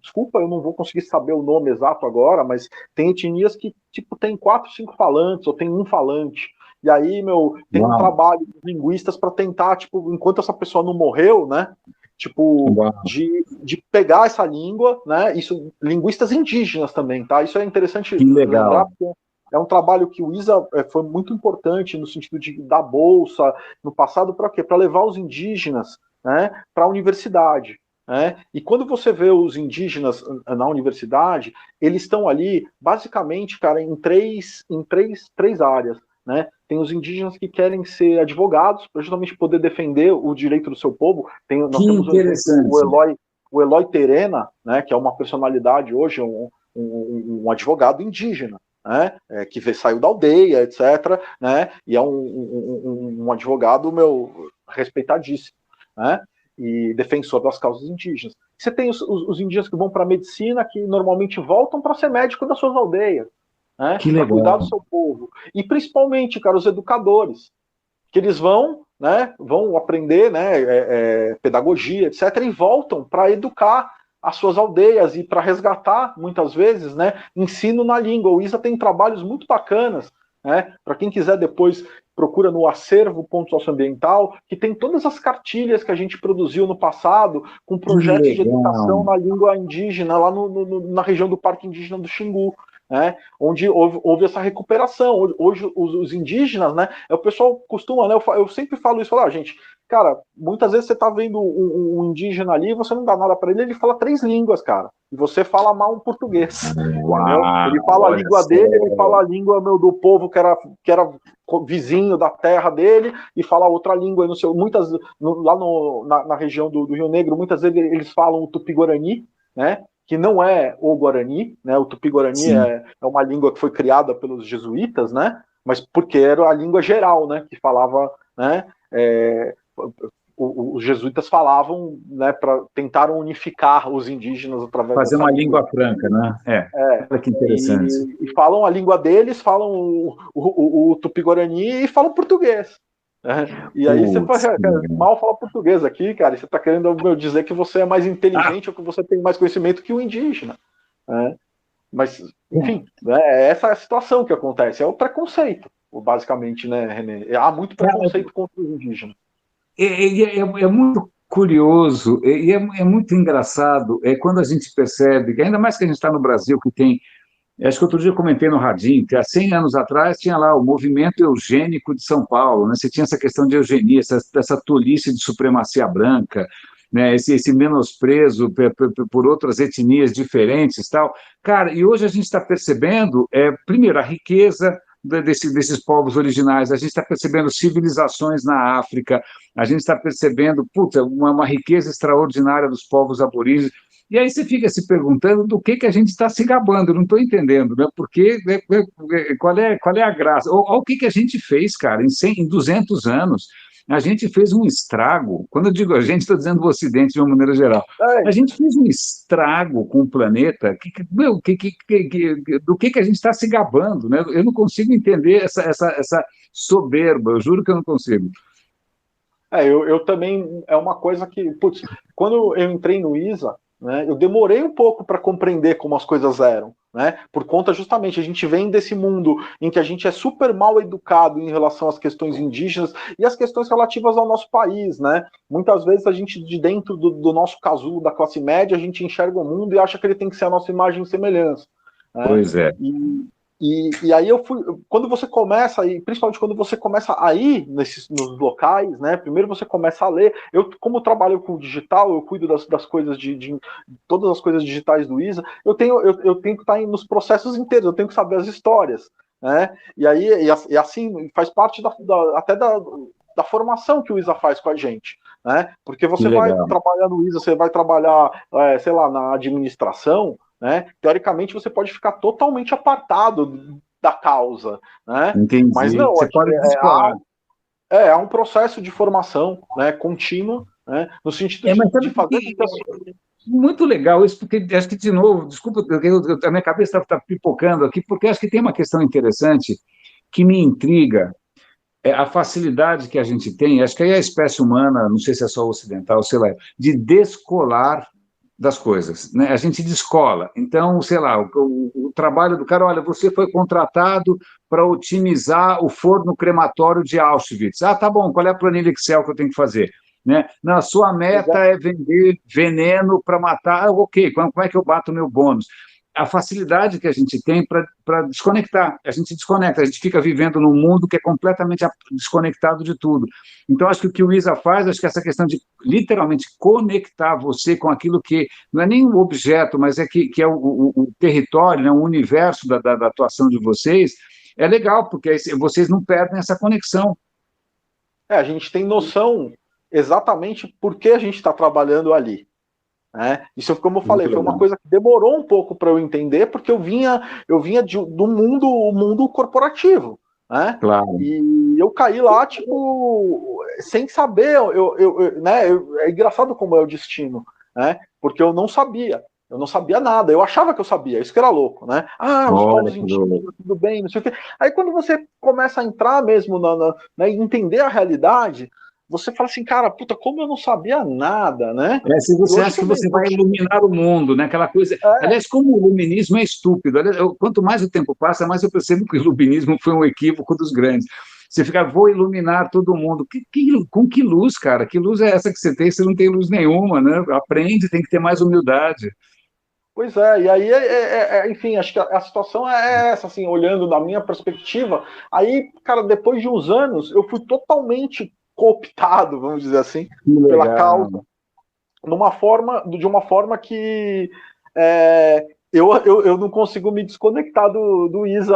Speaker 2: desculpa, eu não vou conseguir saber o nome exato agora, mas tem etnias que tipo tem 4, 5 falantes, ou tem um falante. E aí, tem um trabalho de linguistas para tentar, tipo, enquanto essa pessoa não morreu, né? Tipo, de pegar essa língua, né? Isso, linguistas indígenas também, tá? Isso é interessante lembrar, porque é um trabalho que o ISA foi muito importante no sentido de dar bolsa no passado para quê? Para levar os indígenas, né, para a universidade. né? E quando você vê os indígenas na universidade, eles estão ali, basicamente, cara, três áreas, né? Tem os indígenas que querem ser advogados, para justamente poder defender o direito do seu povo.
Speaker 1: Que
Speaker 2: Nós temos o exemplo,
Speaker 1: interessante.
Speaker 2: o Eloy Terena, né, que é uma personalidade hoje, um advogado indígena, né, que saiu da aldeia, etc., né, e é um advogado, respeitadíssimo, né, e defensor das causas indígenas. Você tem os indígenas que vão para a medicina, que normalmente voltam para ser médico das suas aldeias, né,
Speaker 1: Que
Speaker 2: para cuidar
Speaker 1: legal.
Speaker 2: do seu povo. E principalmente, cara, os educadores, que eles vão, né, vão aprender, né, pedagogia, etc., e voltam para educar as suas aldeias e para resgatar, muitas vezes, né, ensino na língua. O ISA tem trabalhos muito bacanas, né, para quem quiser depois procura no acervo ponto socioambiental, que tem todas as cartilhas que a gente produziu no passado com
Speaker 1: Que
Speaker 2: projetos de educação
Speaker 1: legal.
Speaker 2: na língua indígena, lá na região do Parque Indígena do Xingu, né, onde houve essa recuperação. Hoje os indígenas, né, o pessoal costuma, né, eu sempre falo isso, gente, cara, muitas vezes você tá vendo um indígena ali, você não dá nada para ele fala 3 línguas, cara, e você fala mal um português, entendeu?
Speaker 1: Uau,
Speaker 2: Ele fala a
Speaker 1: olha
Speaker 2: língua
Speaker 1: só.
Speaker 2: dele, ele fala a língua do povo que era vizinho da terra dele, e fala outra língua, não sei, lá na região do Rio Negro, muitas vezes eles falam o tupi-guarani, né, que não é o Guarani, né? O Tupi-Guarani
Speaker 1: Sim.
Speaker 2: é uma língua que foi criada pelos jesuítas, né? Mas porque era a língua geral, né? Que falava, né? Os jesuítas falavam, né? Tentaram unificar os indígenas através
Speaker 1: Fazer
Speaker 2: dessa
Speaker 1: uma
Speaker 2: língua.
Speaker 1: língua franca, né? Olha que interessante.
Speaker 2: E falam a língua deles, falam o Tupi-Guarani e falam português. E aí você
Speaker 1: Putz,
Speaker 2: mal fala português aqui, cara, e você está querendo dizer que você é mais inteligente ou que você tem mais conhecimento que o indígena. Né? Mas, enfim, essa é a situação que acontece, é o preconceito, basicamente, né, René? Há muito preconceito contra os indígenas.
Speaker 1: É muito curioso é muito engraçado quando a gente percebe, que ainda mais que a gente está no Brasil, que tem. Acho que outro dia eu comentei no Radinho que há 100 anos atrás tinha lá o movimento eugênico de São Paulo, né? Você tinha essa questão de eugenia, essa tolice de supremacia branca, né? Esse menosprezo por outras etnias diferentes, tal. Cara, e hoje a gente está percebendo, primeiro, a riqueza desses povos originais, a gente está percebendo civilizações na África, a gente está percebendo, puta, uma riqueza extraordinária dos povos aborígenes. E aí você fica se perguntando do que a gente está se gabando, eu não estou entendendo, né? Porque qual é a graça? Olha o que a gente fez, cara, em 200 anos. A gente fez um estrago. Quando eu digo a gente, estou dizendo o Ocidente de uma maneira geral. A gente fez um estrago com o planeta. Do que a gente está se gabando, né? Eu não consigo entender essa soberba, eu juro que eu não consigo.
Speaker 2: Eu também, é uma coisa que, putz, quando eu entrei no ISA, né, eu demorei um pouco para compreender como as coisas eram, né, por conta justamente, a gente vem desse mundo em que a gente é super mal educado em relação às questões indígenas e às questões relativas ao nosso país, né, muitas vezes a gente de dentro do nosso casulo da classe média, a gente enxerga o mundo e acha que ele tem que ser a nossa imagem e semelhança, né,
Speaker 1: pois é.
Speaker 2: E aí quando você começa, e principalmente quando você começa a ir nos locais, né? Primeiro você começa a ler. Eu, como trabalho com digital, eu cuido das coisas de todas as coisas digitais do ISA, eu tenho que estar nos processos inteiros, eu tenho que saber as histórias, né? E aí, e assim, faz parte até da formação que o ISA faz com a gente, né? Porque você vai trabalhar no ISA, você vai trabalhar, sei lá, na administração, né? Teoricamente você pode ficar totalmente apartado da causa, né?
Speaker 1: Entendi.
Speaker 2: Mas não,
Speaker 1: Você pode descolar.
Speaker 2: há um processo de formação, né, contínuo, né, no sentido de fazer com que
Speaker 1: muito legal isso, porque acho que, de novo, desculpa, a minha cabeça está pipocando aqui, porque acho que tem uma questão interessante que me intriga, a facilidade que a gente tem, acho que aí a espécie humana, não sei se é só ocidental, sei lá, de descolar das coisas, né? A gente descola. Então, sei lá, o trabalho do cara, olha, você foi contratado para otimizar o forno crematório de Auschwitz. Ah, tá bom, qual é a planilha Excel que eu tenho que fazer? Né? Na sua meta é vender veneno para matar. Ah, ok, como é que eu bato o meu bônus? a facilidade que a gente tem para desconectar. A gente desconecta, a gente fica vivendo num mundo que é completamente desconectado de tudo. Então, acho que o que o ISA faz, acho que essa questão de literalmente conectar você com aquilo que não é nem um objeto, mas que é o território, né, o universo da atuação de vocês, é legal, porque aí vocês não perdem essa conexão.
Speaker 2: A gente tem noção exatamente por que a gente está trabalhando ali. Né? Isso, como eu falei, foi uma coisa que demorou um pouco para eu entender, porque eu vinha do mundo corporativo. Né?
Speaker 1: Claro.
Speaker 2: E eu caí lá, tipo, sem saber. Né? É engraçado como é o destino, né? Porque eu não sabia. Eu não sabia nada, eu achava que eu sabia, isso que era louco, né? Os povos indígenas, tudo bem, não sei o quê. Aí quando você começa a entrar mesmo né, entender a realidade, você fala assim, cara, puta, como eu não sabia nada, né?
Speaker 1: Se você acha que você vai iluminar o mundo, né? Aquela coisa. Aliás, como o iluminismo é estúpido. Aliás, quanto mais o tempo passa, mais eu percebo que o iluminismo foi um equívoco dos grandes. Você fica, vou iluminar todo mundo. Com que luz, cara? Que luz é essa que você tem? Você não tem luz nenhuma, né? Aprende, tem que ter mais humildade.
Speaker 2: Pois é, e aí, enfim, acho que a situação é essa, assim, olhando da minha perspectiva. Aí, cara, depois de uns anos, eu fui totalmente cooptado, vamos dizer assim, pela causa, de uma forma que eu não consigo me desconectar do ISA,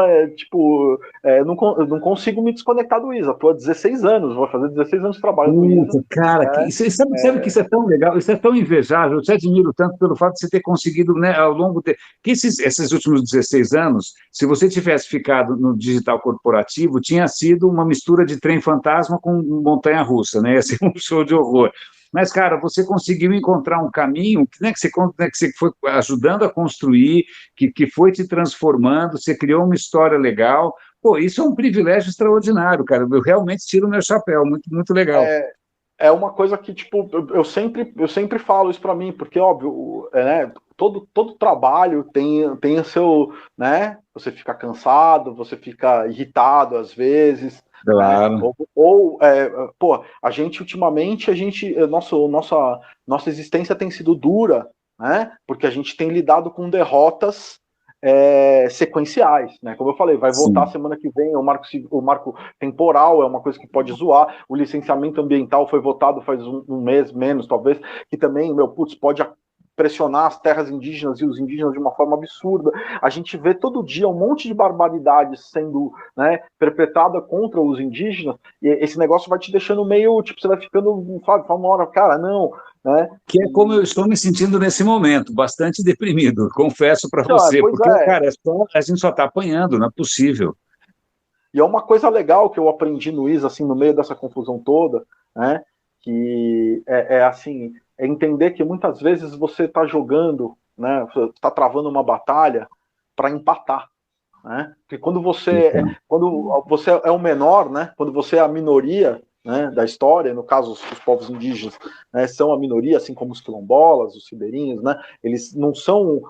Speaker 2: eu não consigo me desconectar do ISA. Estou há 16 anos, vou fazer 16 anos de trabalho no ISA.
Speaker 1: Cara, sabe que isso é tão legal, isso é tão invejável, eu te admiro tanto pelo fato de você ter conseguido, né, ao longo de... que esses últimos 16 anos, se você tivesse ficado no digital corporativo, tinha sido uma mistura de trem fantasma com montanha-russa, né? Ia ser um show de horror. Mas, cara, você conseguiu encontrar um caminho que você foi ajudando a construir, que foi te transformando, você criou uma história legal. Pô, isso é um privilégio extraordinário, cara. Eu realmente tiro o meu chapéu, muito, muito legal.
Speaker 2: É uma coisa que, tipo, eu sempre falo isso para mim, porque, óbvio, né, todo trabalho tem o seu, né, você fica cansado, você fica irritado às vezes,
Speaker 1: claro.
Speaker 2: Né, pô, a gente, ultimamente, nossa existência tem sido dura, né, porque a gente tem lidado com derrotas sequenciais, né? Como eu falei, vai voltar semana que vem, o marco temporal é uma coisa que pode zoar, o licenciamento ambiental foi votado faz um mês menos, talvez, que também, pode pressionar as terras indígenas e os indígenas de uma forma absurda. A gente vê todo dia um monte de barbaridades sendo, né, perpetrada contra os indígenas, e esse negócio vai te deixando meio, tipo, você vai ficando, fala uma hora, cara, não, né?
Speaker 1: Que é como eu estou me sentindo nesse momento, bastante deprimido, confesso para você, porque, cara, a gente só está apanhando, não é possível.
Speaker 2: E é uma coisa legal que eu aprendi no ISA, assim, no meio dessa confusão toda, né, que assim, é entender que muitas vezes você está jogando, né, está travando uma batalha para empatar. Né? Porque quando você é o menor, né, quando você é a minoria, né, da história, no caso os povos indígenas, né, são a minoria, assim como os quilombolas, os ribeirinhos, né, eles não são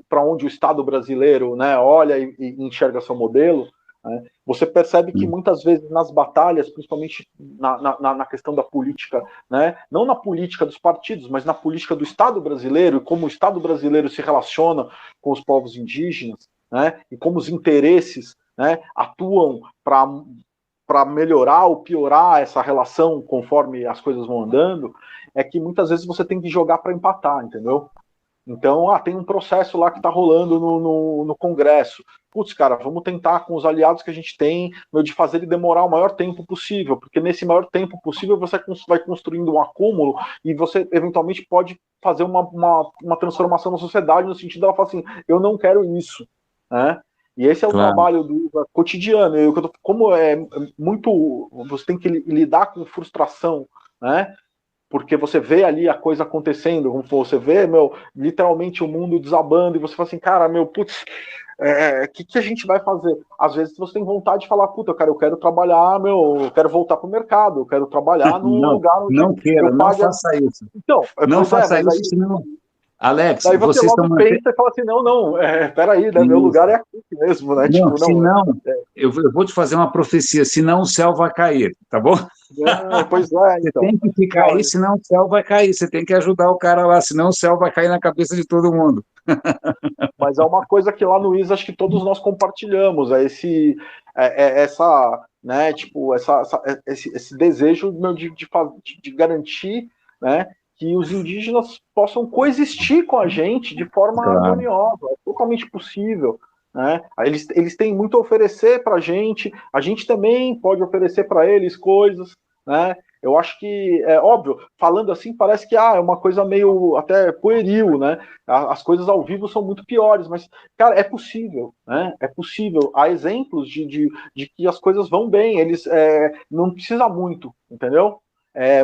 Speaker 2: para onde o Estado brasileiro, né, olha e enxerga seu modelo. Né, você percebe que muitas vezes nas batalhas, principalmente na questão da política, né, não na política dos partidos, mas na política do Estado brasileiro, e como o Estado brasileiro se relaciona com os povos indígenas, né, e como os interesses, né, atuam para melhorar ou piorar essa relação conforme as coisas vão andando, é que muitas vezes você tem que jogar para empatar, entendeu? Então, tem um processo lá que está rolando no Congresso. Putz, cara, vamos tentar com os aliados que a gente tem, de fazer ele demorar o maior tempo possível, porque nesse maior tempo possível você vai construindo um acúmulo e você eventualmente pode fazer uma transformação na sociedade, no sentido dela falar assim, eu não quero isso, né? E esse é o trabalho do cotidiano. Como é muito, você tem que lidar com frustração, né? Porque você vê ali a coisa acontecendo, como você vê, literalmente o mundo desabando, e você fala assim, cara, putz, que a gente vai fazer? Às vezes você tem vontade de falar, puta, eu quero trabalhar, eu quero voltar pro mercado, eu quero trabalhar num lugar onde
Speaker 1: não faça isso.
Speaker 2: Então,
Speaker 1: não faça isso, senão... Alex,
Speaker 2: daí você logo
Speaker 1: estão
Speaker 2: pensa e fala assim, não, peraí, né, meu lugar é aqui mesmo, né?
Speaker 1: Não, eu vou te fazer uma profecia, senão o céu vai cair, tá bom?
Speaker 2: Pois é,
Speaker 1: Você
Speaker 2: então.
Speaker 1: tem que ficar aí, senão o céu vai cair. Você tem que ajudar o cara lá, senão o céu vai cair na cabeça de todo mundo.
Speaker 2: Mas é uma coisa que lá no ISA acho que todos nós compartilhamos, essa, né, tipo, esse desejo meu de garantir, né, que os indígenas possam coexistir com a gente de forma
Speaker 1: Claro.
Speaker 2: harmoniosa, é totalmente possível. Né? Eles têm muito a oferecer para a gente também pode oferecer para eles coisas, né? Eu acho que, é óbvio, falando assim, parece que é uma coisa meio até pueril, né? As coisas ao vivo são muito piores, mas, cara, é possível, né? É possível. Há exemplos de que as coisas vão bem, eles não precisa muito, entendeu?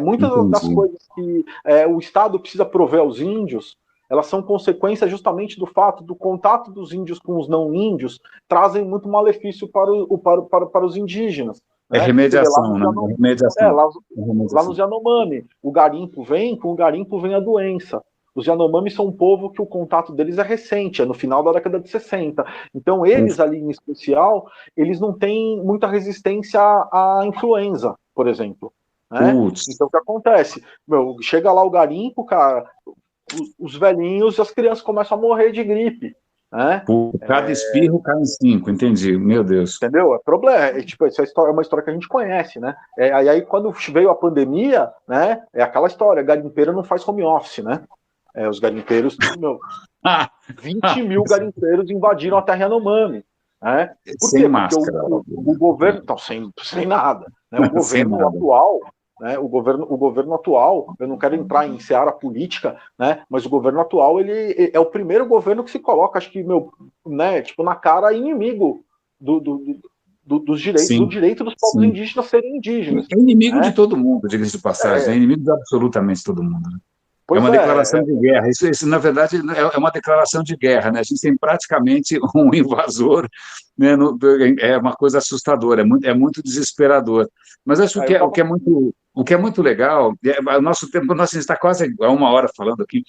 Speaker 2: Muitas das
Speaker 1: Entendi.
Speaker 2: coisas que o Estado precisa prover aos índios, elas são consequência justamente do fato do contato dos índios com os não índios trazem muito malefício para os indígenas.
Speaker 1: É
Speaker 2: Né? Você vê lá
Speaker 1: remediação,
Speaker 2: nos
Speaker 1: né? É remediação. É
Speaker 2: lá nos
Speaker 1: remediação.
Speaker 2: Yanomami, o garimpo vem, com o garimpo vem a doença. Os Yanomami são um povo que o contato deles é recente, é no final da década de 60. Então, eles ali em especial, eles não têm muita resistência à influenza, por exemplo. Né?
Speaker 1: Putz,
Speaker 2: Então, o que acontece? Meu, chega lá o garimpo, cara, os velhinhos e as crianças começam a morrer de gripe. Né?
Speaker 1: por cada espirro cai em 5, entendi. Meu Deus.
Speaker 2: Entendeu? É problema. Tipo, essa história é uma história que a gente conhece, né? Aí quando veio a pandemia, né? É aquela história, garimpeiro não faz home office, né? Os garimpeiros, meu, 20 mil garimpeiros invadiram a terra Yanomami. Né? Por
Speaker 1: Sem
Speaker 2: quê? Porque
Speaker 1: máscara.
Speaker 2: o governo. Então, sem nada. Né? O
Speaker 1: Sem
Speaker 2: governo
Speaker 1: nada.
Speaker 2: atual. Né? O governo atual, eu não quero entrar em seara política, né? Mas o governo atual ele é o primeiro governo que se coloca, acho que, meu, né, tipo, na cara inimigo do, do, dos direitos, do
Speaker 1: Sim,
Speaker 2: direito dos povos
Speaker 1: sim.
Speaker 2: indígenas serem indígenas.
Speaker 1: É inimigo de
Speaker 2: Né?
Speaker 1: todo mundo, diga-se de passagem. É inimigo de absolutamente todo mundo. Né? É
Speaker 2: Pois
Speaker 1: uma declaração de guerra. Isso, na verdade, é uma declaração de guerra. Né? A gente tem praticamente um invasor. Né? É uma coisa assustadora, é muito desesperador. Mas acho que
Speaker 2: eu
Speaker 1: o
Speaker 2: tava.
Speaker 1: que é muito legal, o nosso tempo, nós está quase a 1 hora falando aqui,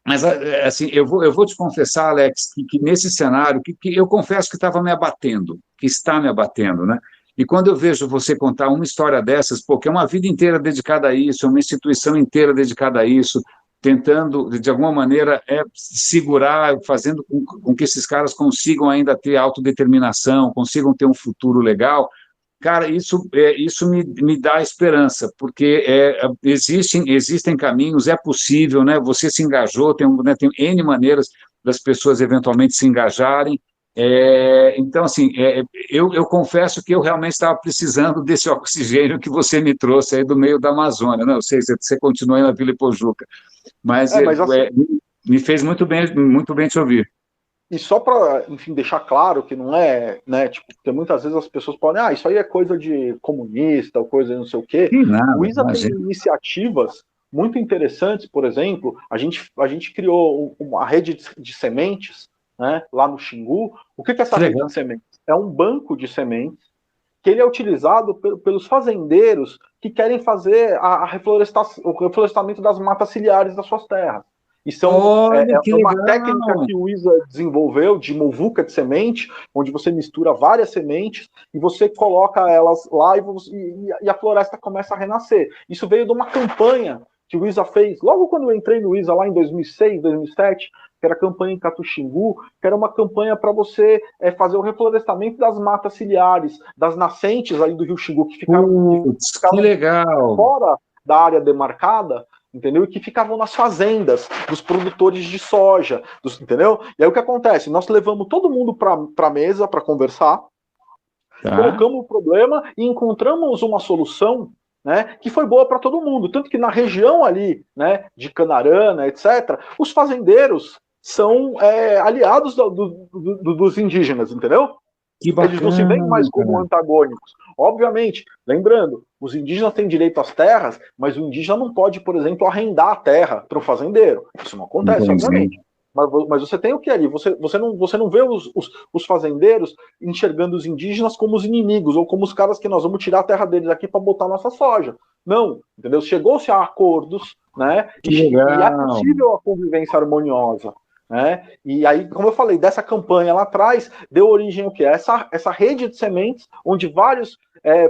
Speaker 1: mas assim, eu vou te confessar, Alex, que nesse cenário, que eu confesso que estava me abatendo, que está me abatendo, né? E quando eu vejo você contar uma história dessas, pô, que é uma vida inteira dedicada a isso, uma instituição inteira dedicada a isso, tentando, de alguma maneira, segurar, fazendo com que esses caras consigam ainda ter autodeterminação, consigam ter um futuro legal, cara, isso me dá esperança, porque existem caminhos, é possível, né? Você se engajou, né, tem N maneiras das pessoas eventualmente se engajarem. Então, assim, eu confesso que eu realmente estava precisando desse oxigênio que você me trouxe aí do meio da Amazônia. Não sei se você continua aí na Vila Ipojuca, mas
Speaker 2: Mas assim,
Speaker 1: me fez muito bem te ouvir.
Speaker 2: e só para, enfim, deixar claro que não é, né, tipo, porque muitas vezes as pessoas podem, isso aí é coisa de comunista, ou coisa de não sei o quê.
Speaker 1: Que
Speaker 2: O
Speaker 1: nada,
Speaker 2: ISA tem
Speaker 1: imagina.
Speaker 2: iniciativas muito interessantes, por exemplo, a gente criou uma rede de sementes, né, lá no Xingu. O que é essa
Speaker 1: Que
Speaker 2: rede
Speaker 1: legal.
Speaker 2: de sementes? É um banco de sementes que ele é utilizado pelos fazendeiros que querem fazer o reflorestamento das matas ciliares das suas terras. E
Speaker 1: Olha que
Speaker 2: uma técnica
Speaker 1: legal.
Speaker 2: que o ISA desenvolveu de muvuca de semente, onde você mistura várias sementes e você coloca elas lá e a floresta começa a renascer. Isso veio de uma campanha que o ISA fez logo quando eu entrei no ISA lá em 2006, 2007, que era a campanha em Catuxingu, que era uma campanha para você fazer o reflorestamento das matas ciliares, das nascentes ali do Rio Xingu, que
Speaker 1: Putz, que
Speaker 2: ficavam
Speaker 1: legal.
Speaker 2: fora da área demarcada, entendeu? E que ficavam nas fazendas dos produtores de soja, entendeu? E aí o que acontece? Nós levamos todo mundo para a mesa para conversar,
Speaker 1: Tá?
Speaker 2: colocamos o problema e encontramos uma solução, né, que foi boa para todo mundo. Tanto que na região ali, né, de Canarana, etc., os fazendeiros são aliados dos indígenas, entendeu?
Speaker 1: Que
Speaker 2: Eles não se veem
Speaker 1: bacana,
Speaker 2: mais como
Speaker 1: cara.
Speaker 2: antagônicos. Obviamente, lembrando, os indígenas têm direito às terras, mas o indígena não pode, por exemplo, arrendar a terra para o fazendeiro. Isso não acontece,
Speaker 1: Entendi.
Speaker 2: obviamente. Mas você tem o que ali? Você não vê os fazendeiros enxergando os indígenas como os inimigos, ou como os caras que nós vamos tirar a terra deles aqui para botar nossa soja. Não, entendeu? Chegou-se a acordos, né?
Speaker 1: Que
Speaker 2: E é
Speaker 1: legal.
Speaker 2: possível a convivência harmoniosa. né? E aí, como eu falei, dessa campanha lá atrás, deu origem ao quê? Essa rede de sementes, onde vários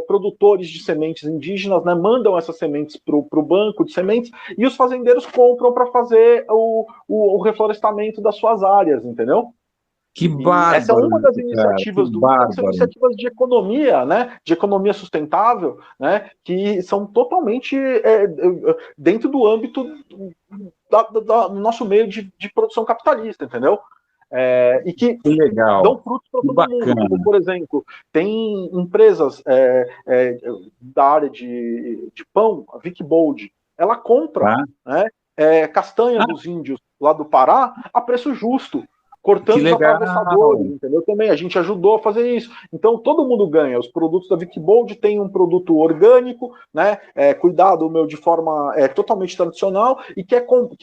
Speaker 2: produtores de sementes indígenas, né, mandam essas sementes para o banco de sementes, e os fazendeiros compram para fazer o reflorestamento das suas áreas, entendeu?
Speaker 1: Que
Speaker 2: E essa é uma
Speaker 1: bárbaro,
Speaker 2: das
Speaker 1: cara, que
Speaker 2: iniciativas do INCRA, que são
Speaker 1: bárbaro.
Speaker 2: iniciativas de economia, né, de economia sustentável, né, que são totalmente dentro do âmbito do nosso meio de produção capitalista, entendeu? E que
Speaker 1: Que legal,
Speaker 2: dão frutos para
Speaker 1: que
Speaker 2: todo mundo.
Speaker 1: bacana.
Speaker 2: Como, por exemplo, tem empresas da área de pão, a Vic Bold, ela compra,
Speaker 1: Tá?
Speaker 2: né, castanha
Speaker 1: Ah,
Speaker 2: dos índios lá do Pará a preço justo,
Speaker 1: que
Speaker 2: cortando os
Speaker 1: legal.
Speaker 2: atravessadores, entendeu? Também a gente ajudou a fazer isso. Então todo mundo ganha. Os produtos da Vic Bold têm um produto orgânico, né? Cuidado meu de forma totalmente tradicional, e que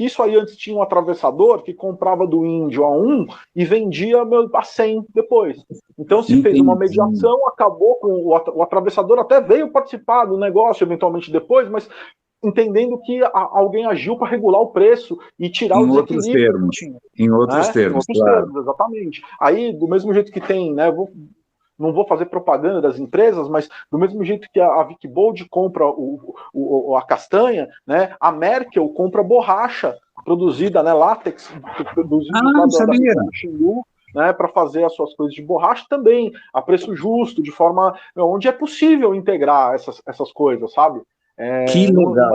Speaker 2: isso aí antes tinha um atravessador que comprava do índio a 1 e vendia a 100 depois. Então se fez uma
Speaker 1: Entendi.
Speaker 2: mediação, acabou com o atravessador, até veio participar do negócio eventualmente depois, mas entendendo que alguém agiu para regular o preço e tirar o
Speaker 1: Em outros
Speaker 2: desequilíbrio que
Speaker 1: termos.
Speaker 2: tinha.
Speaker 1: Em outros
Speaker 2: Né? Em
Speaker 1: termos,
Speaker 2: outros
Speaker 1: claro.
Speaker 2: termos, exatamente. Aí, do mesmo jeito que tem, né? Não vou fazer propaganda das empresas, mas do mesmo jeito que a Vic Bold compra a castanha, né? A Merkel compra borracha produzida, né? Látex, dos
Speaker 1: Ah,
Speaker 2: índios lá
Speaker 1: não
Speaker 2: da
Speaker 1: sabia.
Speaker 2: região do Xingu, né, para fazer as suas coisas de borracha também, a preço justo, de forma onde é possível integrar essas coisas, sabe?
Speaker 1: Que legal.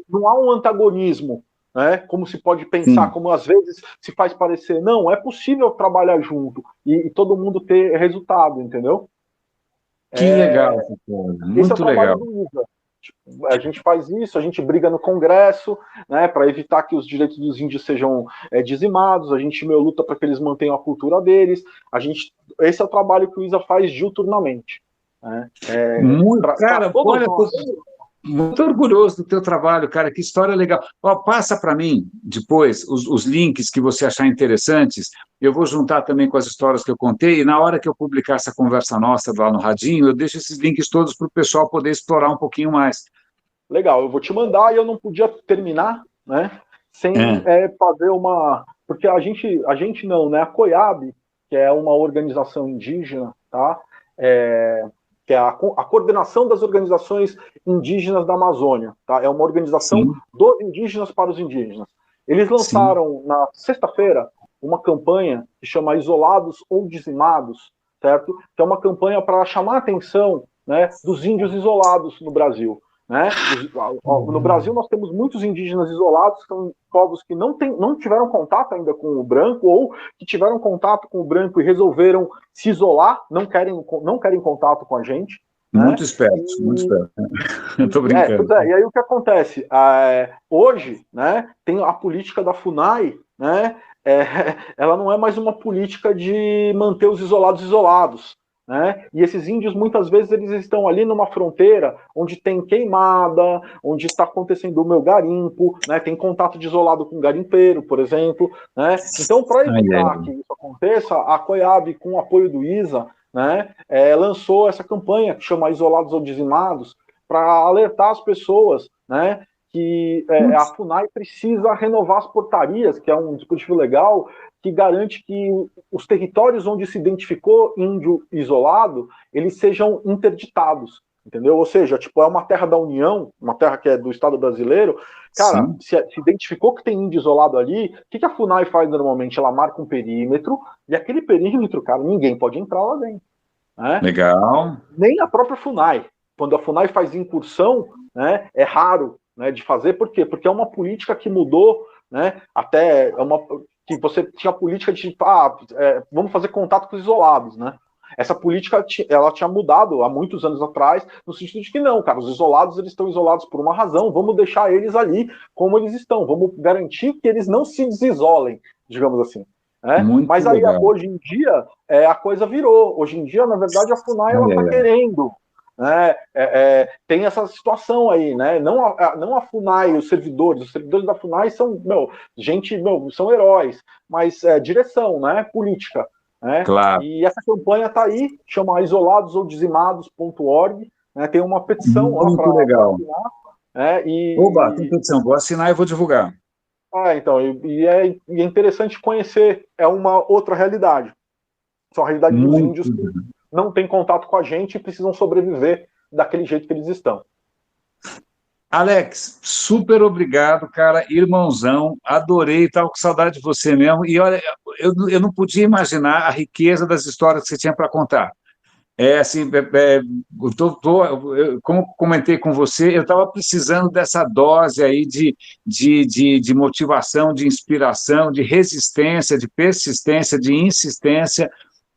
Speaker 2: Não há um antagonismo, né? Como se pode pensar,
Speaker 1: Sim,
Speaker 2: como às vezes se faz parecer. Não, é possível trabalhar junto e todo mundo ter resultado, entendeu?
Speaker 1: que legal essa coisa.
Speaker 2: Esse é o
Speaker 1: Muito
Speaker 2: trabalho
Speaker 1: legal.
Speaker 2: do ISA. A gente faz isso, a gente briga no Congresso, né, para evitar que os direitos dos índios sejam dizimados, a gente luta para que eles mantenham a cultura deles. Esse é o trabalho que o ISA faz diuturnamente. Né?
Speaker 1: Muito,
Speaker 2: Para
Speaker 1: cara,
Speaker 2: todos
Speaker 1: olha,
Speaker 2: nós.
Speaker 1: muito orgulhoso do teu trabalho, cara, que história legal. Ó, passa para mim depois os links que você achar interessantes, eu vou juntar também com as histórias que eu contei, e na hora que eu publicar essa conversa nossa lá no Radinho, eu deixo esses links todos para o pessoal poder explorar um pouquinho mais.
Speaker 2: Legal, eu vou te mandar e eu não podia terminar, né, sem
Speaker 1: É,
Speaker 2: fazer uma. Porque a gente não, né? A COIAB, que é uma organização indígena, tá? Que é a coordenação das organizações indígenas da Amazônia, tá? É uma organização
Speaker 1: sim,
Speaker 2: dos indígenas para os indígenas. Eles
Speaker 1: sim.
Speaker 2: lançaram na sexta-feira uma campanha que chama Isolados ou Dizimados, certo? Que é uma campanha para chamar a atenção, né, dos índios isolados no Brasil. Né? No Brasil nós temos muitos indígenas isolados, que são povos que não tiveram contato ainda com o branco, ou que tiveram contato com o branco e resolveram se isolar, não querem contato com a gente. Né?
Speaker 1: Muito esperto, muito
Speaker 2: E,
Speaker 1: esperto. Estou brincando.
Speaker 2: e aí o que acontece? Hoje, né, tem a política da FUNAI, né, ela não é mais uma política de manter os isolados isolados. Né? E esses índios, muitas vezes, eles estão ali numa fronteira onde tem queimada, onde está acontecendo o meu garimpo, né? Tem contato de isolado com garimpeiro, por exemplo. Né? Então, para
Speaker 1: Ai, ai,
Speaker 2: evitar que isso aconteça, a COIAB, com o apoio do ISA, né, lançou essa campanha que chama Isolados ou Dizimados, para alertar as pessoas, né, que a
Speaker 1: putz,
Speaker 2: FUNAI precisa renovar as portarias, que é um dispositivo legal que garante que os territórios onde se identificou índio isolado, eles sejam interditados, entendeu? Ou seja, tipo, é uma terra da União, uma terra que é do Estado brasileiro, cara,
Speaker 1: sim,
Speaker 2: se identificou que tem índio isolado ali, o que a FUNAI faz normalmente? Ela marca um perímetro, e aquele perímetro, cara, ninguém pode entrar lá dentro. Né?
Speaker 1: legal.
Speaker 2: Nem a própria FUNAI. Quando a FUNAI faz incursão, né, é raro, né, de fazer. Por quê? Porque é uma política que mudou, né, que você tinha a política de vamos fazer contato com os isolados, né? Essa política ela tinha mudado há muitos anos atrás, no sentido de que não, cara, os isolados eles estão isolados por uma razão, vamos deixar eles ali como eles estão, vamos garantir que eles não se desisolem, digamos assim. Né?
Speaker 1: Muito
Speaker 2: Mas aí,
Speaker 1: legal.
Speaker 2: hoje em dia, a coisa virou. Hoje em dia, na verdade, a FUNAI ela
Speaker 1: Ai,
Speaker 2: está
Speaker 1: ai, ai.
Speaker 2: querendo. Né? Tem essa situação aí, né? Não a FUNAI, os servidores da FUNAI são, são heróis, mas direção, né? Política. Né?
Speaker 1: Claro.
Speaker 2: E essa campanha está aí, chama isolados ou dizimados.org, né? Tem uma petição lá
Speaker 1: Muito
Speaker 2: para
Speaker 1: legal.
Speaker 2: assinar. Né?
Speaker 1: Oba, tem petição. Vou assinar e vou divulgar.
Speaker 2: Então, e é interessante conhecer, é uma outra realidade. São a realidade dos
Speaker 1: Muito.
Speaker 2: índios que não têm contato com a gente e precisam sobreviver daquele jeito que eles estão.
Speaker 1: Alex, super obrigado, cara, irmãozão, adorei, estava com saudade de você mesmo, e olha, eu não podia imaginar a riqueza das histórias que você tinha para contar. É assim, como comentei com você, eu estava precisando dessa dose aí de motivação, de inspiração, de resistência, de persistência, de insistência,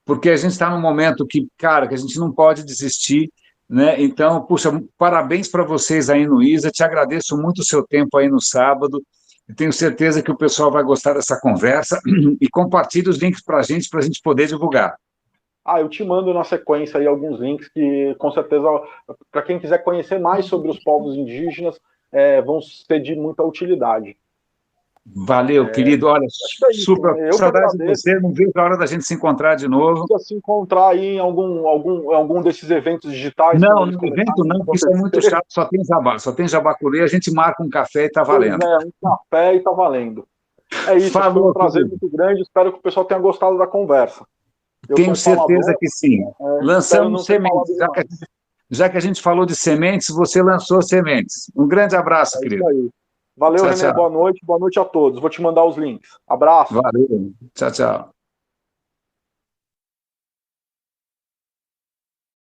Speaker 1: porque a gente está num momento que, cara, que a gente não pode desistir, né? Então, puxa, parabéns para vocês aí no ISA, te agradeço muito o seu tempo aí no sábado, eu tenho certeza que o pessoal vai gostar dessa conversa e compartilhe os links para a gente poder divulgar.
Speaker 2: Eu te mando na sequência aí alguns links que, com certeza, para quem quiser conhecer mais sobre os povos indígenas, vão ser de muita utilidade.
Speaker 1: Valeu, querido. Olha, super
Speaker 2: eu
Speaker 1: saudade de você. Não vejo a hora da gente se encontrar de novo.
Speaker 2: Se encontrar aí em algum desses eventos digitais.
Speaker 1: Não, no evento não, porque isso é muito chato, só tem jabaculê, a gente marca um café e está valendo.
Speaker 2: Um café e está valendo. É isso, foi um prazer muito grande, espero que o pessoal tenha gostado da conversa.
Speaker 1: Tenho certeza que sim. Lançamos sementes, já que a gente falou de sementes, você lançou sementes. Um grande abraço, querido.
Speaker 2: Isso aí. Valeu, René, boa noite a todos. Vou te mandar os links. Abraço.
Speaker 1: Valeu, tchau, tchau.